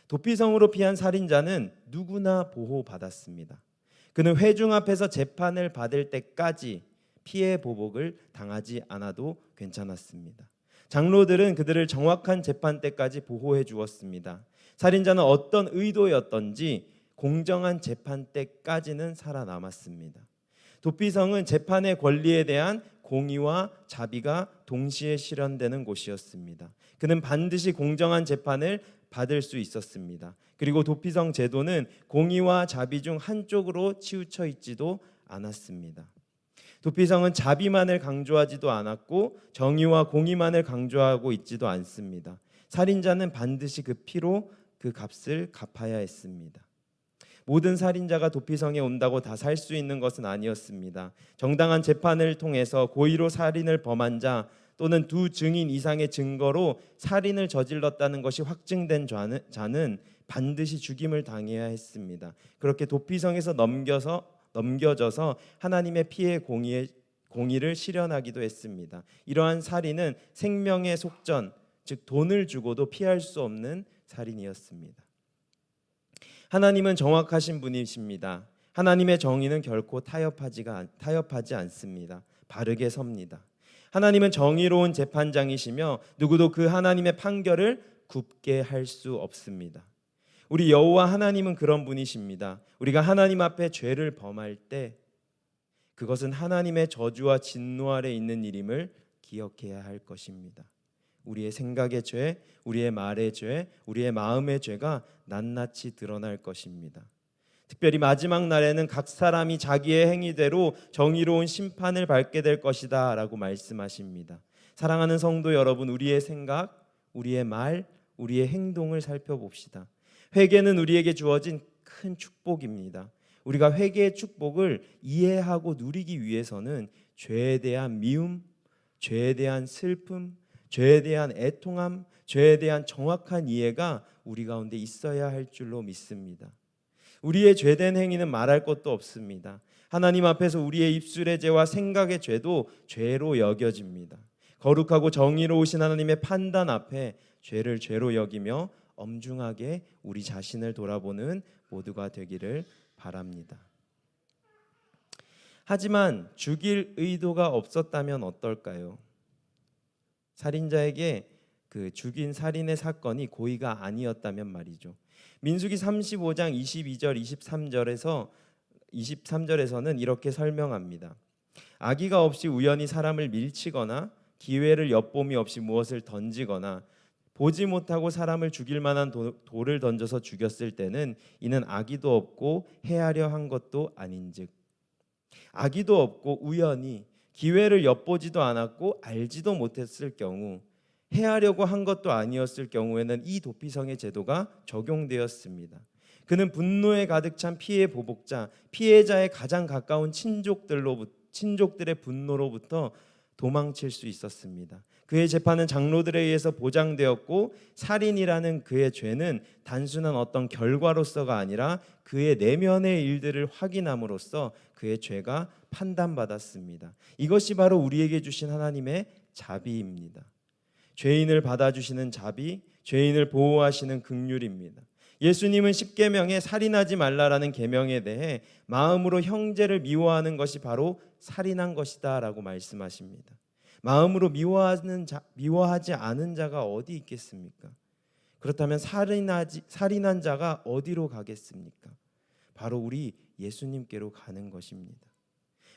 도피성으로 피한 살인자는 누구나 보호받았습니다. 그는 회중 앞에서 재판을 받을 때까지 피해 보복을 당하지 않아도 괜찮았습니다. 장로들은 그들을 정확한 재판 때까지 보호해 주었습니다. 살인자는 어떤 의도였던지 공정한 재판 때까지는 살아남았습니다. 도피성은 재판의 권리에 대한 공의와 자비가 동시에 실현되는 곳이었습니다. 그는 반드시 공정한 재판을 받을 수 있었습니다. 그리고 도피성 제도는 공의와 자비 중 한쪽으로 치우쳐 있지도 않았습니다. 도피성은 자비만을 강조하지도 않았고 정의와 공의만을 강조하고 있지도 않습니다. 살인자는 반드시 그 피로 그 값을 갚아야 했습니다. 모든 살인자가 도피성에 온다고 다 살 수 있는 것은 아니었습니다. 정당한 재판을 통해서 고의로 살인을 범한 자 또는 두 증인 이상의 증거로 살인을 저질렀다는 것이 확증된 자는 반드시 죽임을 당해야 했습니다. 그렇게 도피성에서 넘겨져서 하나님의 피해 공의를 실현하기도 했습니다. 이러한 살인은 생명의 속전, 즉 돈을 주고도 피할 수 없는 살인이었습니다. 하나님은 정확하신 분이십니다. 하나님의 정의는 결코 타협하지 않습니다. 바르게 섭니다. 하나님은 정의로운 재판장이시며 누구도 그 하나님의 판결을 굽게 할 수 없습니다. 우리 여호와 하나님은 그런 분이십니다. 우리가 하나님 앞에 죄를 범할 때 그것은 하나님의 저주와 진노 아래 있는 일임을 기억해야 할 것입니다. 우리의 생각의 죄, 우리의 말의 죄, 우리의 마음의 죄가 낱낱이 드러날 것입니다. 특별히 마지막 날에는 각 사람이 자기의 행위대로 정의로운 심판을 받게 될 것이다 라고 말씀하십니다. 사랑하는 성도 여러분, 우리의 생각, 우리의 말, 우리의 행동을 살펴봅시다. 회개는 우리에게 주어진 큰 축복입니다. 우리가 회개의 축복을 이해하고 누리기 위해서는 죄에 대한 미움, 죄에 대한 슬픔, 죄에 대한 애통함, 죄에 대한 정확한 이해가 우리 가운데 있어야 할 줄로 믿습니다. 우리의 죄된 행위는 말할 것도 없습니다. 하나님 앞에서 우리의 입술의 죄와 생각의 죄도 죄로 여겨집니다. 거룩하고 정의로우신 하나님의 판단 앞에 죄를 죄로 여기며 엄중하게 우리 자신을 돌아보는 모두가 되기를 바랍니다. 하지만 죽일 의도가 없었다면 어떨까요? 살인자에게 그 죽인 살인의 사건이 고의가 아니었다면 말이죠. 민수기 35장 22절 23절에서는 이렇게 설명합니다. 악의가 없이 우연히 사람을 밀치거나 기회를 엿봄이 없이 무엇을 던지거나 보지 못하고 사람을 죽일 만한 돌을 던져서 죽였을 때는 이는 악의도 없고 해하려 한 것도 아닌즉, 악의도 없고 우연히 기회를 엿보지도 않았고 알지도 못했을 경우, 해하려고 한 것도 아니었을 경우에는 이 도피성의 제도가 적용되었습니다. 그는 분노에 가득 찬 피해 보복자, 피해자의 가장 가까운 친족들의 분노로부터 도망칠 수 있었습니다. 그의 재판은 장로들에 의해서 보장되었고 살인이라는 그의 죄는 단순한 어떤 결과로서가 아니라 그의 내면의 일들을 확인함으로써 그의 죄가 판단받았습니다. 이것이 바로 우리에게 주신 하나님의 자비입니다. 죄인을 받아주시는 자비, 죄인을 보호하시는 긍휼입니다. 예수님은 십계명에 살인하지 말라라는 계명에 대해 마음으로 형제를 미워하는 것이 바로 살인한 것이다라고 말씀하십니다. 마음으로 미워하지 않은 자가 어디 있겠습니까? 그렇다면 살인한 자가 어디로 가겠습니까? 바로 우리 예수님께로 가는 것입니다.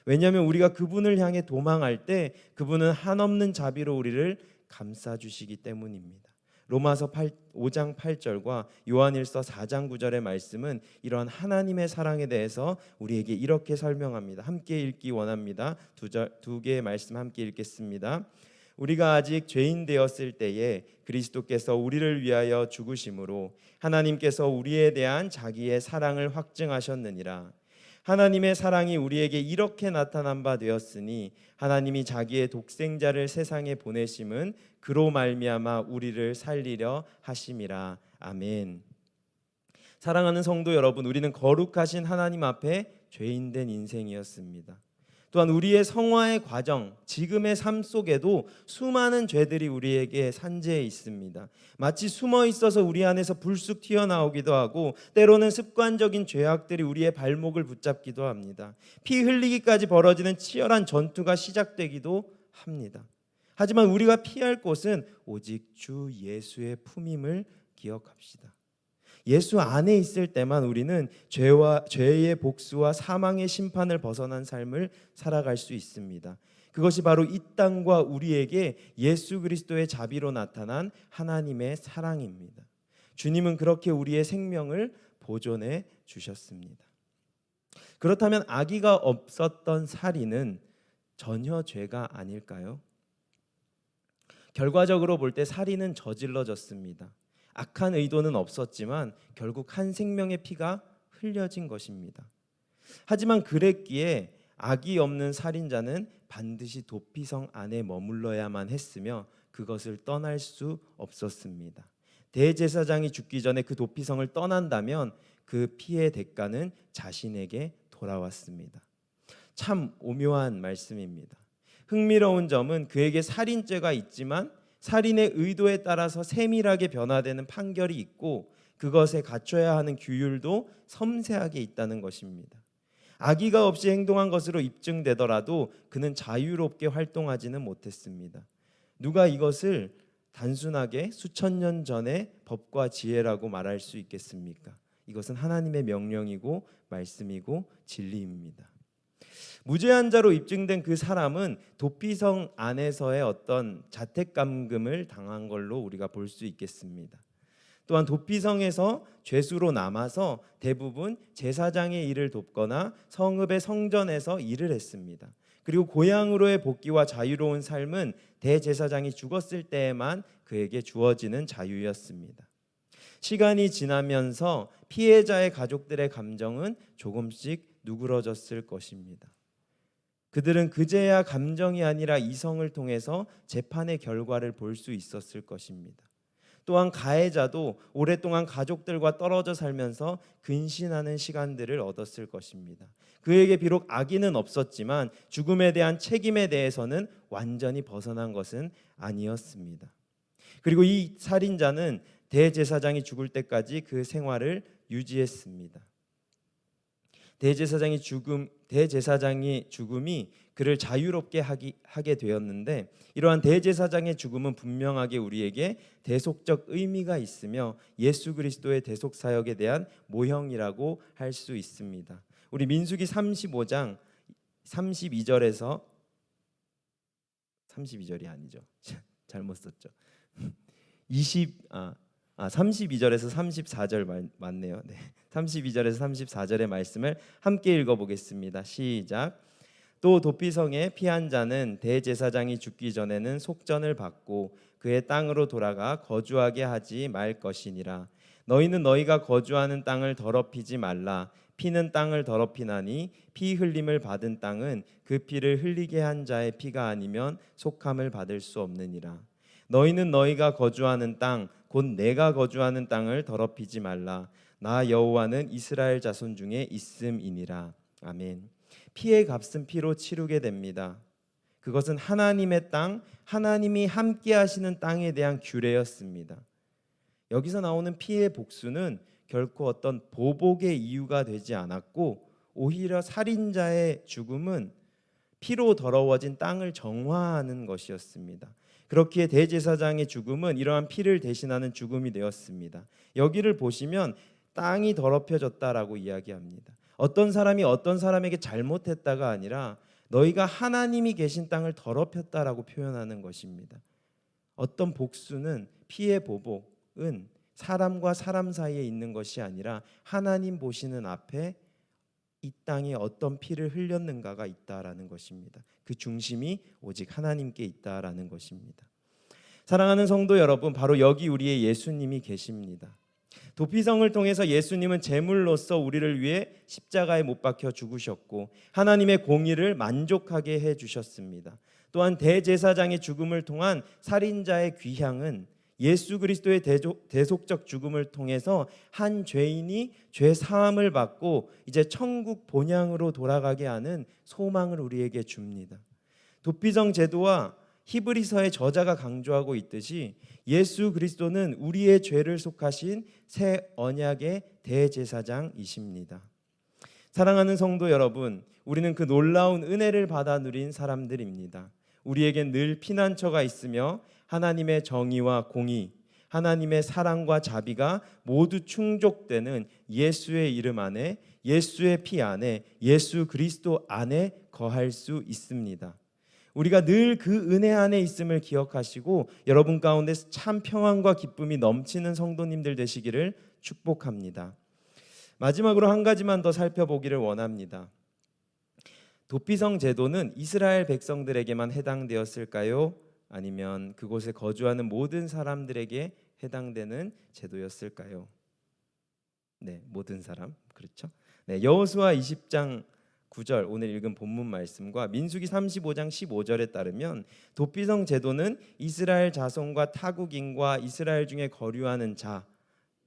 왜냐하면 우리가 그분을 향해 도망할 때 그분은 한없는 자비로 우리를 감싸주시기 때문입니다. 로마서 5장 8절과 요한일서 4장 9절의 말씀은 이러한 하나님의 사랑에 대해서 우리에게 이렇게 설명합니다. 함께 읽기 원합니다. 두 개의 말씀 함께 읽겠습니다. 우리가 아직 죄인 되었을 때에 그리스도께서 우리를 위하여 죽으심으로 하나님께서 우리에 대한 자기의 사랑을 확증하셨느니라. 하나님의 사랑이 우리에게 이렇게 나타난 바 되었으니 하나님이 자기의 독생자를 세상에 보내심은 그로 말미암아 우리를 살리려 하심이라. 아멘. 사랑하는 성도 여러분, 우리는 거룩하신 하나님 앞에 죄인된 인생이었습니다. 또한 우리의 성화의 과정, 지금의 삶 속에도 수많은 죄들이 우리에게 산재해 있습니다. 마치 숨어 있어서 우리 안에서 불쑥 튀어나오기도 하고 때로는 습관적인 죄악들이 우리의 발목을 붙잡기도 합니다. 피 흘리기까지 벌어지는 치열한 전투가 시작되기도 합니다. 하지만 우리가 피할 곳은 오직 주 예수의 품임을 기억합시다. 예수 안에 있을 때만 우리는 죄의 복수와 사망의 심판을 벗어난 삶을 살아갈 수 있습니다. 그것이 바로 이 땅과 우리에게 예수 그리스도의 자비로 나타난 하나님의 사랑입니다. 주님은 그렇게 우리의 생명을 보존해 주셨습니다. 그렇다면 악의가 없었던 살인은 전혀 죄가 아닐까요? 결과적으로 볼 때 살인은 저질러졌습니다. 악한 의도는 없었지만 결국 한 생명의 피가 흘려진 것입니다. 하지만 그랬기에 악이 없는 살인자는 반드시 도피성 안에 머물러야만 했으며 그것을 떠날 수 없었습니다. 대제사장이 죽기 전에 그 도피성을 떠난다면 그 피의 대가는 자신에게 돌아왔습니다. 참 오묘한 말씀입니다. 흥미로운 점은 그에게 살인죄가 있지만 살인의 의도에 따라서 세밀하게 변화되는 판결이 있고 그것에 갖춰야 하는 규율도 섬세하게 있다는 것입니다. 악의가 없이 행동한 것으로 입증되더라도 그는 자유롭게 활동하지는 못했습니다. 누가 이것을 단순하게 수천 년 전의 법과 지혜라고 말할 수 있겠습니까? 이것은 하나님의 명령이고 말씀이고 진리입니다. 무죄한 자로 입증된 그 사람은 도피성 안에서의 어떤 자택감금을 당한 걸로 우리가 볼 수 있겠습니다. 또한 도피성에서 죄수로 남아서 대부분 제사장의 일을 돕거나 성읍의 성전에서 일을 했습니다. 그리고 고향으로의 복귀와 자유로운 삶은 대제사장이 죽었을 때에만 그에게 주어지는 자유였습니다. 시간이 지나면서 피해자의 가족들의 감정은 조금씩 누그러졌을 것입니다. 그들은 그제야 감정이 아니라 이성을 통해서 재판의 결과를 볼 수 있었을 것입니다. 또한 가해자도 오랫동안 가족들과 떨어져 살면서 근신하는 시간들을 얻었을 것입니다. 그에게 비록 악의는 없었지만 죽음에 대한 책임에 대해서는 완전히 벗어난 것은 아니었습니다. 그리고 이 살인자는 대제사장이 죽을 때까지 그 생활을 유지했습니다. 대제사장의 죽음이 그를 자유롭게 하게 되었는데 이러한 대제사장의 죽음은 분명하게 우리에게 대속적 의미가 있으며 예수 그리스도의 대속 사역에 대한 모형이라고 할 수 있습니다. 우리 민수기 35장 32절에서 32절이 아니죠. 잘못 썼죠. 32절에서 34절 맞네요. 네. 32절에서 34절의 말씀을 함께 읽어보겠습니다. 시작. 또 도피성에 피한 자는 대제사장이 죽기 전에는 속전을 받고 그의 땅으로 돌아가 거주하게 하지 말 것이니라. 너희는 너희가 거주하는 땅을 더럽히지 말라. 피는 땅을 더럽히나니 피 흘림을 받은 땅은 그 피를 흘리게 한 자의 피가 아니면 속함을 받을 수 없느니라. 너희는 너희가 거주하는 땅 곧 내가 거주하는 땅을 더럽히지 말라. 나 여호와는 이스라엘 자손 중에 있음이니라. 아멘. 피의 값은 피로 치르게 됩니다. 그것은 하나님의 땅, 하나님이 함께 하시는 땅에 대한 규례였습니다. 여기서 나오는 피의 복수는 결코 어떤 보복의 이유가 되지 않았고 오히려 살인자의 죽음은 피로 더러워진 땅을 정화하는 것이었습니다. 그렇기에 대제사장의 죽음은 이러한 피를 대신하는 죽음이 되었습니다. 여기를 보시면 땅이 더럽혀졌다라고 이야기합니다. 어떤 사람이 어떤 사람에게 잘못했다가 아니라 너희가 하나님이 계신 땅을 더럽혔다라고 표현하는 것입니다. 어떤 복수는 피의 보복은 사람과 사람 사이에 있는 것이 아니라 하나님 보시는 앞에 이 땅에 어떤 피를 흘렸는가가 있다라는 것입니다. 그 중심이 오직 하나님께 있다라는 것입니다. 사랑하는 성도 여러분, 바로 여기 우리의 예수님이 계십니다. 도피성을 통해서 예수님은 제물로서 우리를 위해 십자가에 못 박혀 죽으셨고 하나님의 공의를 만족하게 해주셨습니다. 또한 대제사장의 죽음을 통한 살인자의 귀향은 예수 그리스도의 대속적 죽음을 통해서 한 죄인이 죄 사함을 받고 이제 천국 본향으로 돌아가게 하는 소망을 우리에게 줍니다. 도피성 제도와 히브리서의 저자가 강조하고 있듯이 예수 그리스도는 우리의 죄를 속하신 새 언약의 대제사장이십니다. 사랑하는 성도 여러분, 우리는 그 놀라운 은혜를 받아 누린 사람들입니다. 우리에겐 늘 피난처가 있으며 하나님의 정의와 공의, 하나님의 사랑과 자비가 모두 충족되는 예수의 이름 안에, 예수의 피 안에, 예수 그리스도 안에 거할 수 있습니다. 우리가 늘 그 은혜 안에 있음을 기억하시고 여러분 가운데 참 평안과 기쁨이 넘치는 성도님들 되시기를 축복합니다. 마지막으로 한 가지만 더 살펴보기를 원합니다. 도피성 제도는 이스라엘 백성들에게만 해당되었을까요? 아니면 그곳에 거주하는 모든 사람들에게 해당되는 제도였을까요? 네, 모든 사람. 그렇죠? 네, 여호수아 20장 9절 오늘 읽은 본문 말씀과 민수기 35장 15절에 따르면 도피성 제도는 이스라엘 자손과 타국인과 이스라엘 중에 거류하는 자,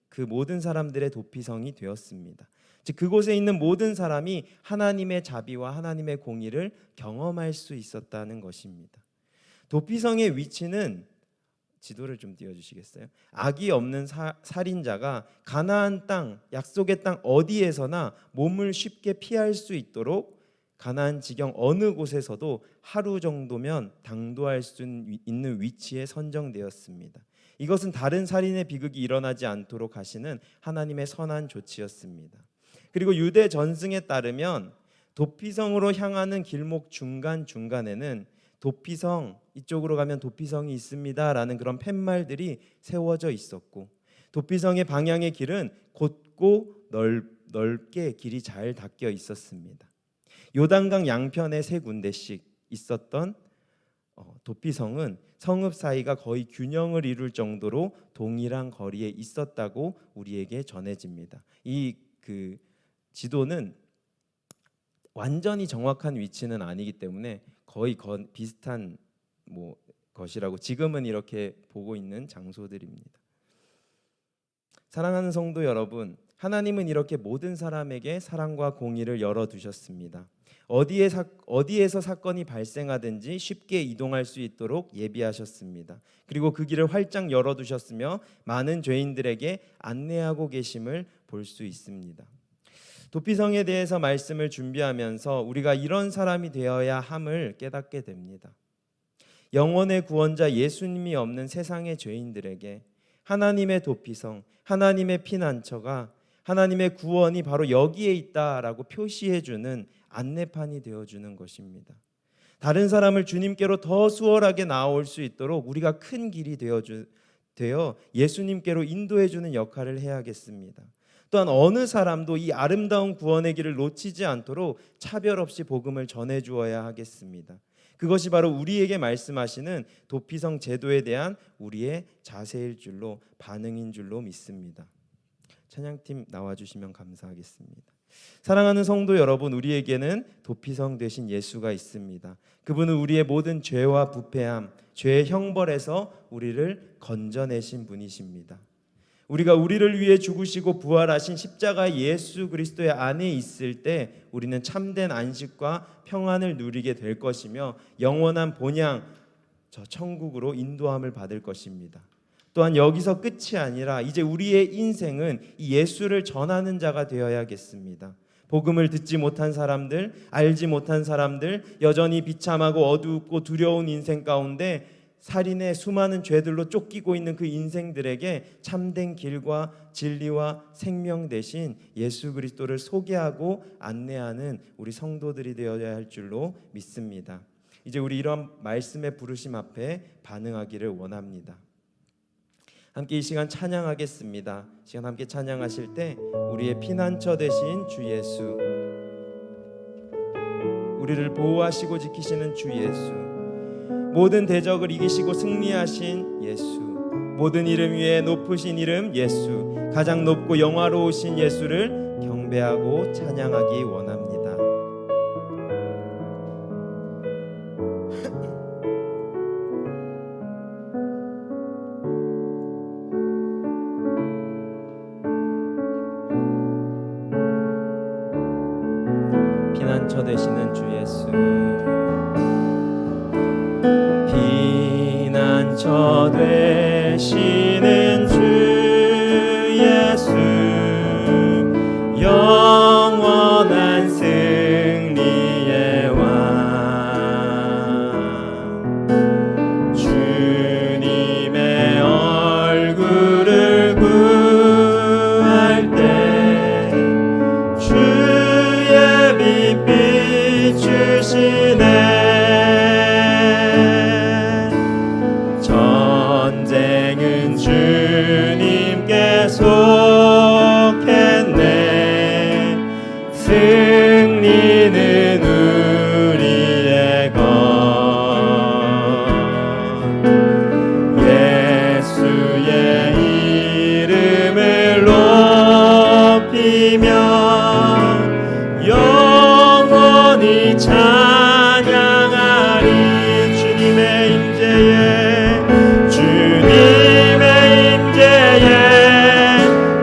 그 모든 사람들의 도피성이 되었습니다. 즉 그곳에 있는 모든 사람이 하나님의 자비와 하나님의 공의를 경험할 수 있었다는 것입니다. 도피성의 위치는 지도를 좀 띄워주시겠어요? 악이 없는 살인자가 가나안 땅, 약속의 땅 어디에서나 몸을 쉽게 피할 수 있도록 가나안 지경 어느 곳에서도 하루 정도면 당도할 수 있는 위치에 선정되었습니다. 이것은 다른 살인의 비극이 일어나지 않도록 하시는 하나님의 선한 조치였습니다. 그리고 유대 전승에 따르면 도피성으로 향하는 길목 중간중간에는 도피성, 이쪽으로 가면 도피성이 있습니다라는 그런 팻말들이 세워져 있었고 도피성의 방향의 길은 곧고 넓게 길이 잘 닦여 있었습니다. 요단강 양편에 3군데씩 있었던 도피성은 성읍 사이가 거의 균형을 이룰 정도로 동일한 거리에 있었다고 우리에게 전해집니다. 이 지도는 완전히 정확한 위치는 아니기 때문에 거의 비슷한 것이라고 지금은 이렇게 보고 있는 장소들입니다. 사랑하는 성도 여러분, 하나님은 이렇게 모든 사람에게 사랑과 공의를 열어두셨습니다. 어디에서 사건이 발생하든지 쉽게 이동할 수 있도록 예비하셨습니다. 그리고 그 길을 활짝 열어두셨으며 많은 죄인들에게 안내하고 계심을 볼 수 있습니다. 도피성에 대해서 말씀을 준비하면서 우리가 이런 사람이 되어야 함을 깨닫게 됩니다. 영원의 구원자 예수님이 없는 세상의 죄인들에게 하나님의 도피성, 하나님의 피난처가 하나님의 구원이 바로 여기에 있다라고 표시해주는 안내판이 되어주는 것입니다. 다른 사람을 주님께로 더 수월하게 나아올 수 있도록 우리가 큰 길이 되어 예수님께로 인도해주는 역할을 해야겠습니다. 또한 어느 사람도 이 아름다운 구원의 길을 놓치지 않도록 차별 없이 복음을 전해주어야 하겠습니다. 그것이 바로 우리에게 말씀하시는 도피성 제도에 대한 우리의 자세일 줄로, 반응인 줄로 믿습니다. 찬양팀 나와주시면 감사하겠습니다. 사랑하는 성도 여러분, 우리에게는 도피성 되신 예수가 있습니다. 그분은 우리의 모든 죄와 부패함, 죄의 형벌에서 우리를 건져내신 분이십니다. 우리가 우리를 위해 죽으시고 부활하신 십자가 예수 그리스도의 안에 있을 때 우리는 참된 안식과 평안을 누리게 될 것이며 영원한 본향, 저 천국으로 인도함을 받을 것입니다. 또한 여기서 끝이 아니라 이제 우리의 인생은 이 예수를 전하는 자가 되어야겠습니다. 복음을 듣지 못한 사람들, 알지 못한 사람들, 여전히 비참하고 어둡고 두려운 인생 가운데 살인의 수많은 죄들로 쫓기고 있는 그 인생들에게 참된 길과 진리와 생명 대신 예수 그리스도를 소개하고 안내하는 우리 성도들이 되어야 할 줄로 믿습니다. 이제 우리 이런 말씀의 부르심 앞에 반응하기를 원합니다. 함께 이 시간 찬양하겠습니다. 시간 함께 찬양하실 때 우리의 피난처 되신 주 예수, 우리를 보호하시고 지키시는 주 예수, 모든 대적을 이기시고 승리하신 예수, 모든 이름 위에 높으신 이름 예수, 가장 높고 영화로우신 예수를 경배하고 찬양하기 원합니다. 피난처 되시는 주 예수, 피난처 되시는 주 예수, 영원한 승리의 왕, 주님의 얼굴을 구할 때 주의 빛 비추시네. 전쟁은 주님께 속했네. 승리는 우리의 것. 예수의 이름을 높이며 영원히 찬양하리. 주님의 임재에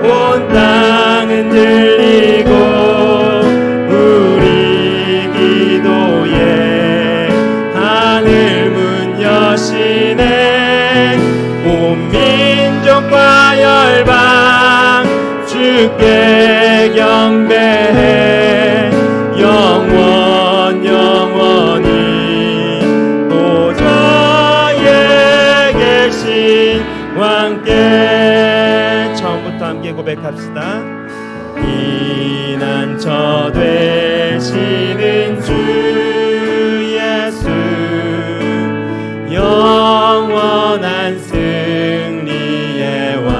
온 땅은 들리고 우리 기도에 하늘 문 여시네. 온 민족과 열방 주께 경배해. 영원히 보좌에 계신 왕께. 처음부터 함께 고백합시다. 피난처 되시는 주 예수, 영원한 승리의 왕,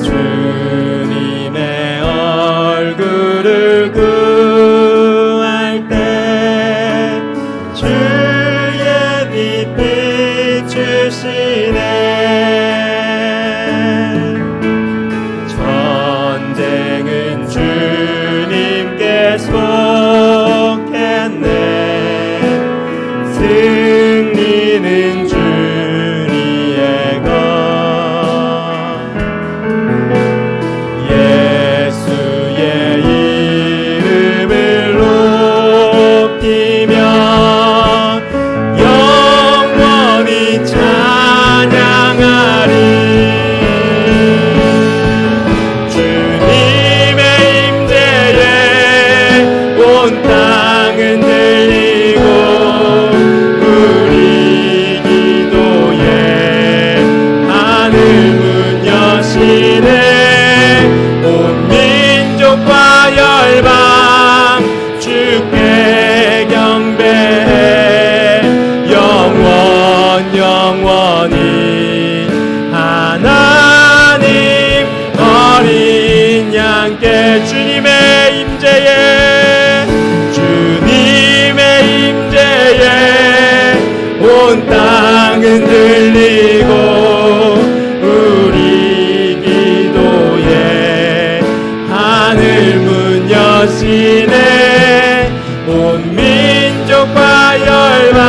주님의 얼굴을 구할 때 주의 빛 비추시네. 전쟁은 주님께 속했네. 승리는 주님의 것. 예수의 이름을 높이며 영원히 찬양하리. 주님의 임재에 온 땅은 들리고 우리 기도에 하늘 문 여시네. 온 민족과 열방 주께 경배해. 영원히 하나님 어린 양께. 주님의 임재에 온 땅은 들리고 우리 기도에 하늘 문 여시네. 온 민족과 열방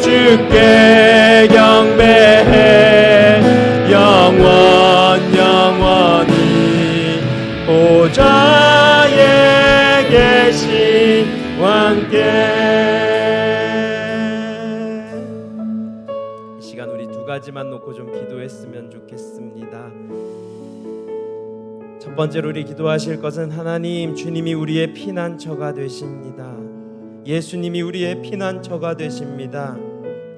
주께 경배해. 영원히 보좌에 계신 왕께. 시간 우리 두 가지만 놓고 좀 기도했으면 좋겠습니다. 첫 번째로 우리 기도하실 것은 하나님, 주님이 우리의 피난처가 되십니다. 예수님이 우리의 피난처가 되십니다.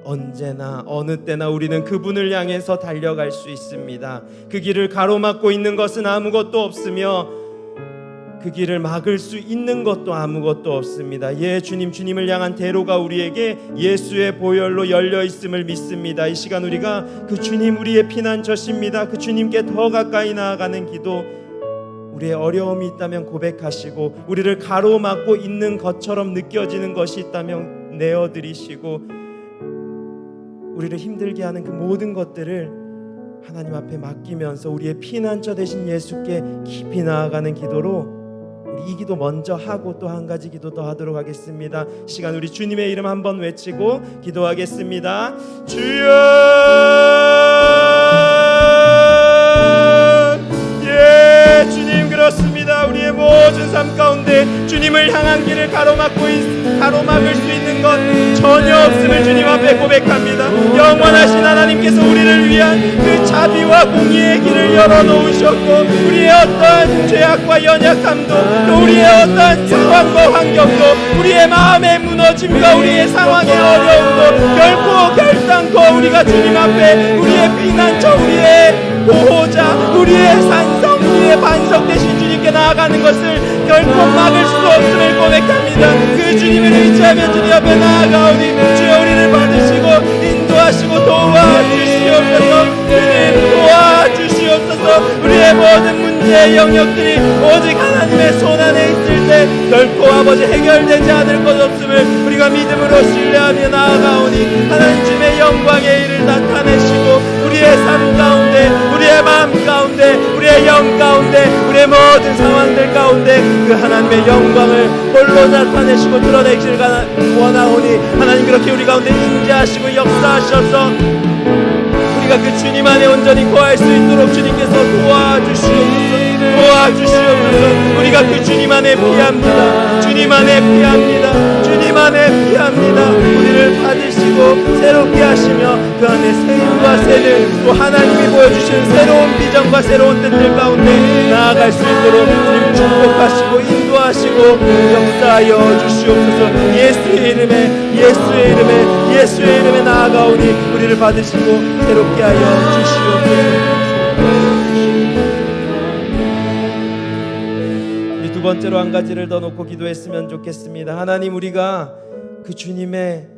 언제나 어느 때나 우리는 그분을 향해서 달려갈 수 있습니다. 그 길을 가로막고 있는 것은 아무것도 없으며 그 길을 막을 수 있는 것도 아무것도 없습니다. 예, 주님을 향한 대로가 우리에게 예수의 보혈로 열려 있음을 믿습니다. 이 시간 우리가 그 주님, 우리의 피난처십니다. 그 주님께 더 가까이 나아가는 기도, 우리의 어려움이 있다면 고백하시고, 우리를 가로막고 있는 것처럼 느껴지는 것이 있다면 내어드리시고, 우리를 힘들게 하는 그 모든 것들을 하나님 앞에 맡기면서 우리의 피난처 되신 예수께 깊이 나아가는 기도로 우리 이 기도 먼저 하고 또 한 가지 기도 더 하도록 하겠습니다. 시간 우리 주님의 이름 한번 외치고 기도하겠습니다. 주여, 예, 주님 그렇습니다. 우리의 모든 삶 가운데 주님을 향한 길을 가로막을 수 있는 것 전혀 없음을 주님 앞에 고백합니다. 영원하신 하나님께서 우리를 위한 그 자비와 공의의 길을 열어놓으셨고, 우리의 어떠한 죄악과 연약함도, 또 우리의 어떠한 상황과 환경도, 우리의 마음의 무너짐과 우리의 상황의 어려움도 결단코 우리가 주님 앞에 우리의 피난처, 우리의 보호자, 우리의 산성, 우리의 반석 되신 주님께 나아가는 것을 결코 막을 수 없음을 고백합니다. 그 주님을 의지하며 주님 앞에 나아가오니 주여 우리를 받으시고 인도하시고 도와주시옵소서. 주님 도와주시옵소서. 우리의 모든 문제의 영역들이 오직 하나님의 손안에 있을 때 결코 아버지 해결되지 않을 것 없음을 우리가 믿음으로 신뢰하며 나아가오니 하나님 주님의 영광의 일을 나타내시고, 우리의 삶 가운데, 우리의 마음 가운데, 우리의 영 가운데, 우리의 모든 상황들 가운데 그 하나님의 영광을 홀로 나타내시고 드러내기를 원하오니 하나님 그렇게 우리 가운데 임재하시고 역사하셔서 우리가 그 주님 안에 온전히 거할 수 있도록 주님께서 도와주시옵소서. 우리가 그 주님 안에 피합니다. 주님 안에 피합니다. 주님 안에 피합니다. 우리를 받으시고 새롭게 하시며 그 안에 새임과 새를, 또 하나님이 보여주시는 새로운 비전과 새로운 뜻들 가운데 나아갈 수 있도록 주님 축복하시고 인도하시고 역사하여 주시옵소서. 예수의 이름에 나아가오니 우리를 받으시고 새롭게 하여 주시옵소서. 두 번째로 한 가지를 더 놓고 기도했으면 좋겠습니다. 하나님, 우리가 그 주님의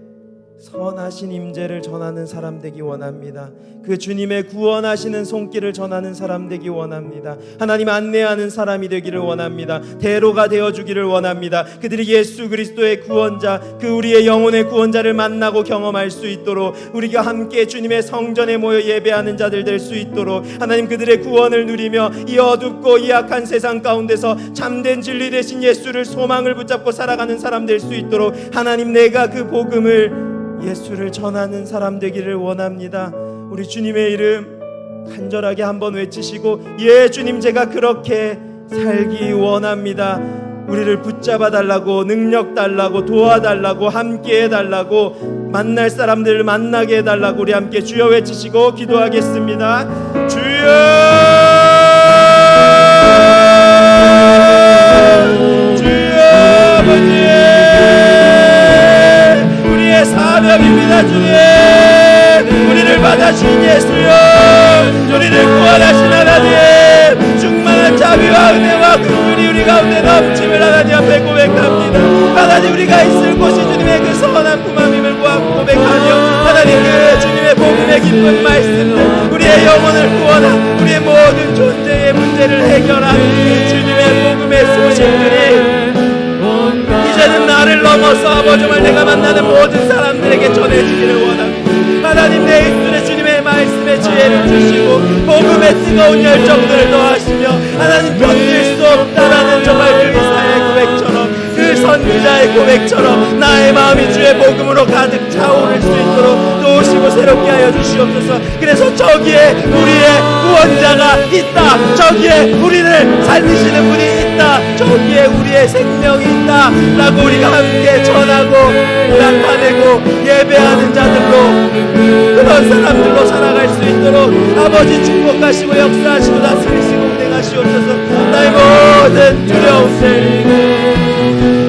선하신 임재를 전하는 사람 되기 원합니다. 그 주님의 구원하시는 손길을 전하는 사람 되기 원합니다. 하나님 안내하는 사람이 되기를 원합니다. 대로가 되어주기를 원합니다. 그들이 예수 그리스도의 구원자, 그 우리의 영혼의 구원자를 만나고 경험할 수 있도록, 우리가 함께 주님의 성전에 모여 예배하는 자들 될 수 있도록, 하나님 그들의 구원을 누리며 이 어둡고 이 악한 세상 가운데서 참된 진리 되신 예수를 소망을 붙잡고 살아가는 사람 될 수 있도록 하나님, 내가 그 복음을, 예수를 전하는 사람 되기를 원합니다. 우리 주님의 이름 간절하게 한번 외치시고, 예, 주님 제가 그렇게 살기 원합니다. 우리를 붙잡아 달라고, 능력 달라고, 도와달라고, 함께 해달라고, 만날 사람들을 만나게 해달라고 우리 함께 주여 외치시고 기도하겠습니다. 주여, 주여 아버지, 우리의 사명입니다. 주님, 우리를 받아주신 예수여, 우리를 구원하신 하나님, 충만한 자비와 은혜와 긍휼이 우리 가운데 넘침을 하나님 앞에 고백합니다. 하나님, 우리가 있을 곳이 주님의 그 선한 품함임을 고백하며 하나님 그 주님의 복음의 기쁜 말씀들, 우리의 영혼을 구원한, 우리의 모든 존재의 문제를 해결한 그 주님의 복음의 소식들이 이제는 나를 넘어서 아버지 정말 내가 만나는 모든 사람들에게 전해지기를 원합니다. 하나님, 내 입술에 주님의 말씀의 지혜를 주시고 복음의 뜨거운 열정들을 더하시며 하나님, 견딜 수 없다라는 정말 그 이사야의 고백처럼, 그 선지자의 고백처럼 나의 마음이 주의 복음으로 가득 차오를 수 있도록 도우시고 새롭게 하여 주시옵소서. 그래서 저기에 우리의 구원자가 있다, 저기에 우리를 살리시는 분이 있다, 저기에 우리의 생명이 있다 라고 우리가 함께 전하고 나타내고 예배하는 자들로, 그런 사람들로 살아갈 수 있도록 아버지 축복하시고 역사하시고 다스리시고 운행하시옵소서. 나의 모든 두려움들,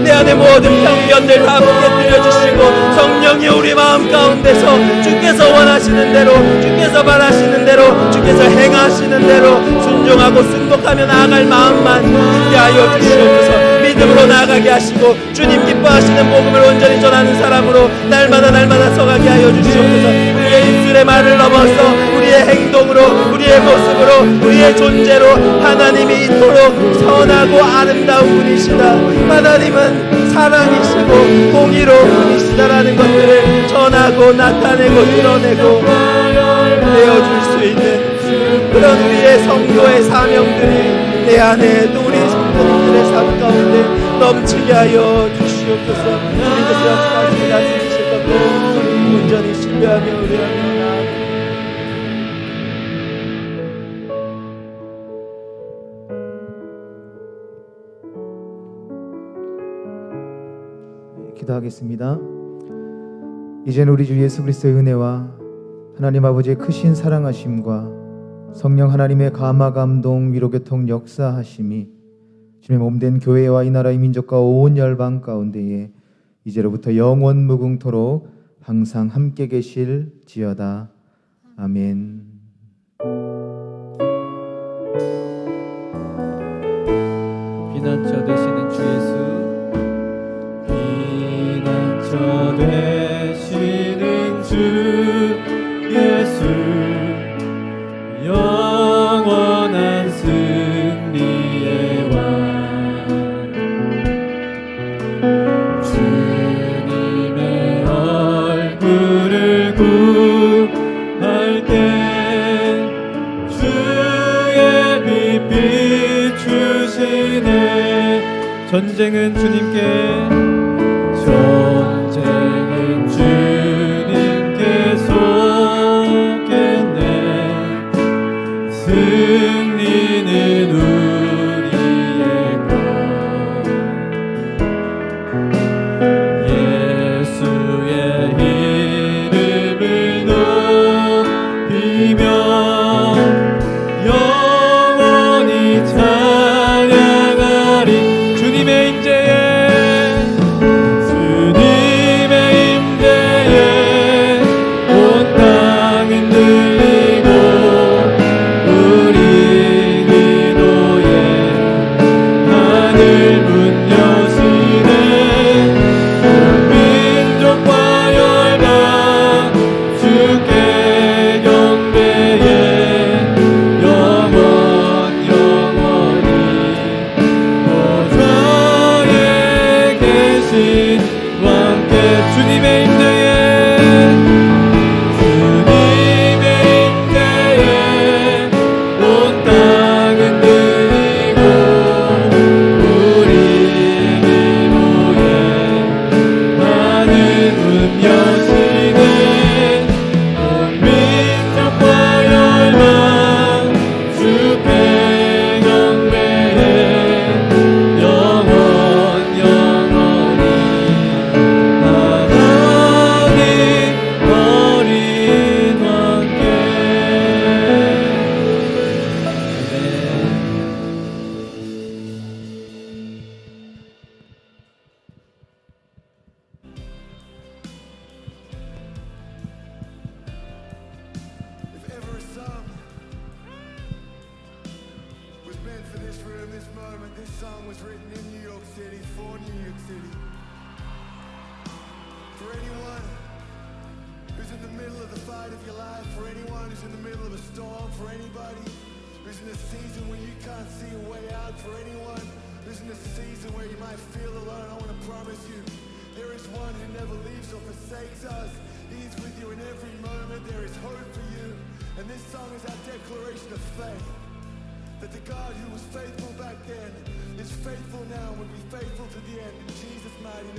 내 안의 모든 편견들 다 깨뜨려주시고 성령이 우리 마음 가운데서 주께서 원하시는 대로, 주께서 바라시는 대로, 주께서 행하시는 대로 순종하고 승복하며 나아갈 마음만 있게 하여 주시옵소서. 믿음으로 나아가게 하시고 주님 기뻐하시는 복음을 온전히 전하는 사람으로 날마다 서가게 하여 주시옵소서. 우리의 입술의 말을 넘어서 우리의 행동으로, 우리의 모습으로, 우리의 존재로 하나님이 이토록 선하고 아름다운 분이시다, 하나님은 사랑이시고 공의로운 분이시다라는 것들을 전하고 나타내고 드러내고 되어줄 수 있는 그런 우리의 성도의 사명들이 내 안에 또 우리 성도들의 삶 가운데 넘치게 하여 주시옵소서. 주님께서 역사하시고 다스리실 것을 온전히 신뢰하며 의뢰하며 기도하겠습니다. 이제는 우리 주 예수 그리스도의 은혜와 하나님 아버지의 크신 사랑하심과 성령 하나님의 감화 감동 위로 교통 역사하심이 주님의 몸된 교회와 이 나라의 민족과 온 열방 가운데에 이제로부터 영원 무궁토록 항상 함께 계실지어다. 아멘. 피난처 되시는 주 예수, 피난처 되시는 주 예수, 영원한 승리의 왕, 주님의 얼굴을 구할 때 주의 빛 비추시네. 전쟁은 주님께, 전쟁은 주님께 속했네. 승리는 우리의 것. 예수의 이름을 높이며 영원히 찬양하리. 주님의 임재에, 주님의 임재에 온 땅은 들리고 우리 기도에 하늘 문 여시네. 온 민족과 열방 주께 경배해. 영원히 보좌에 계신 왕께. 주님의 임재에, 주님의 임재에 온 땅은 들리고 우리 기도에 하늘 문 여시네. 온 민족과 열방 주께 경배해. 영원히 하나님 어린 왕께. If ever a song was meant for this room, this moment, this song was written in New York City, for New York City. For anyone who's in the middle of the fight of your life, for anyone who's in the middle of a storm, for anybody who's in a season where you can't see a way out, for anyone who's in a season where you might feel alone, I want to promise you, there is one who never leaves or forsakes us. He's with you in every moment. There is hope for you. And this song is our declaration of faith. That the God who was faithful back then is faithful now and will be faithful to the end. In Jesus' mighty name.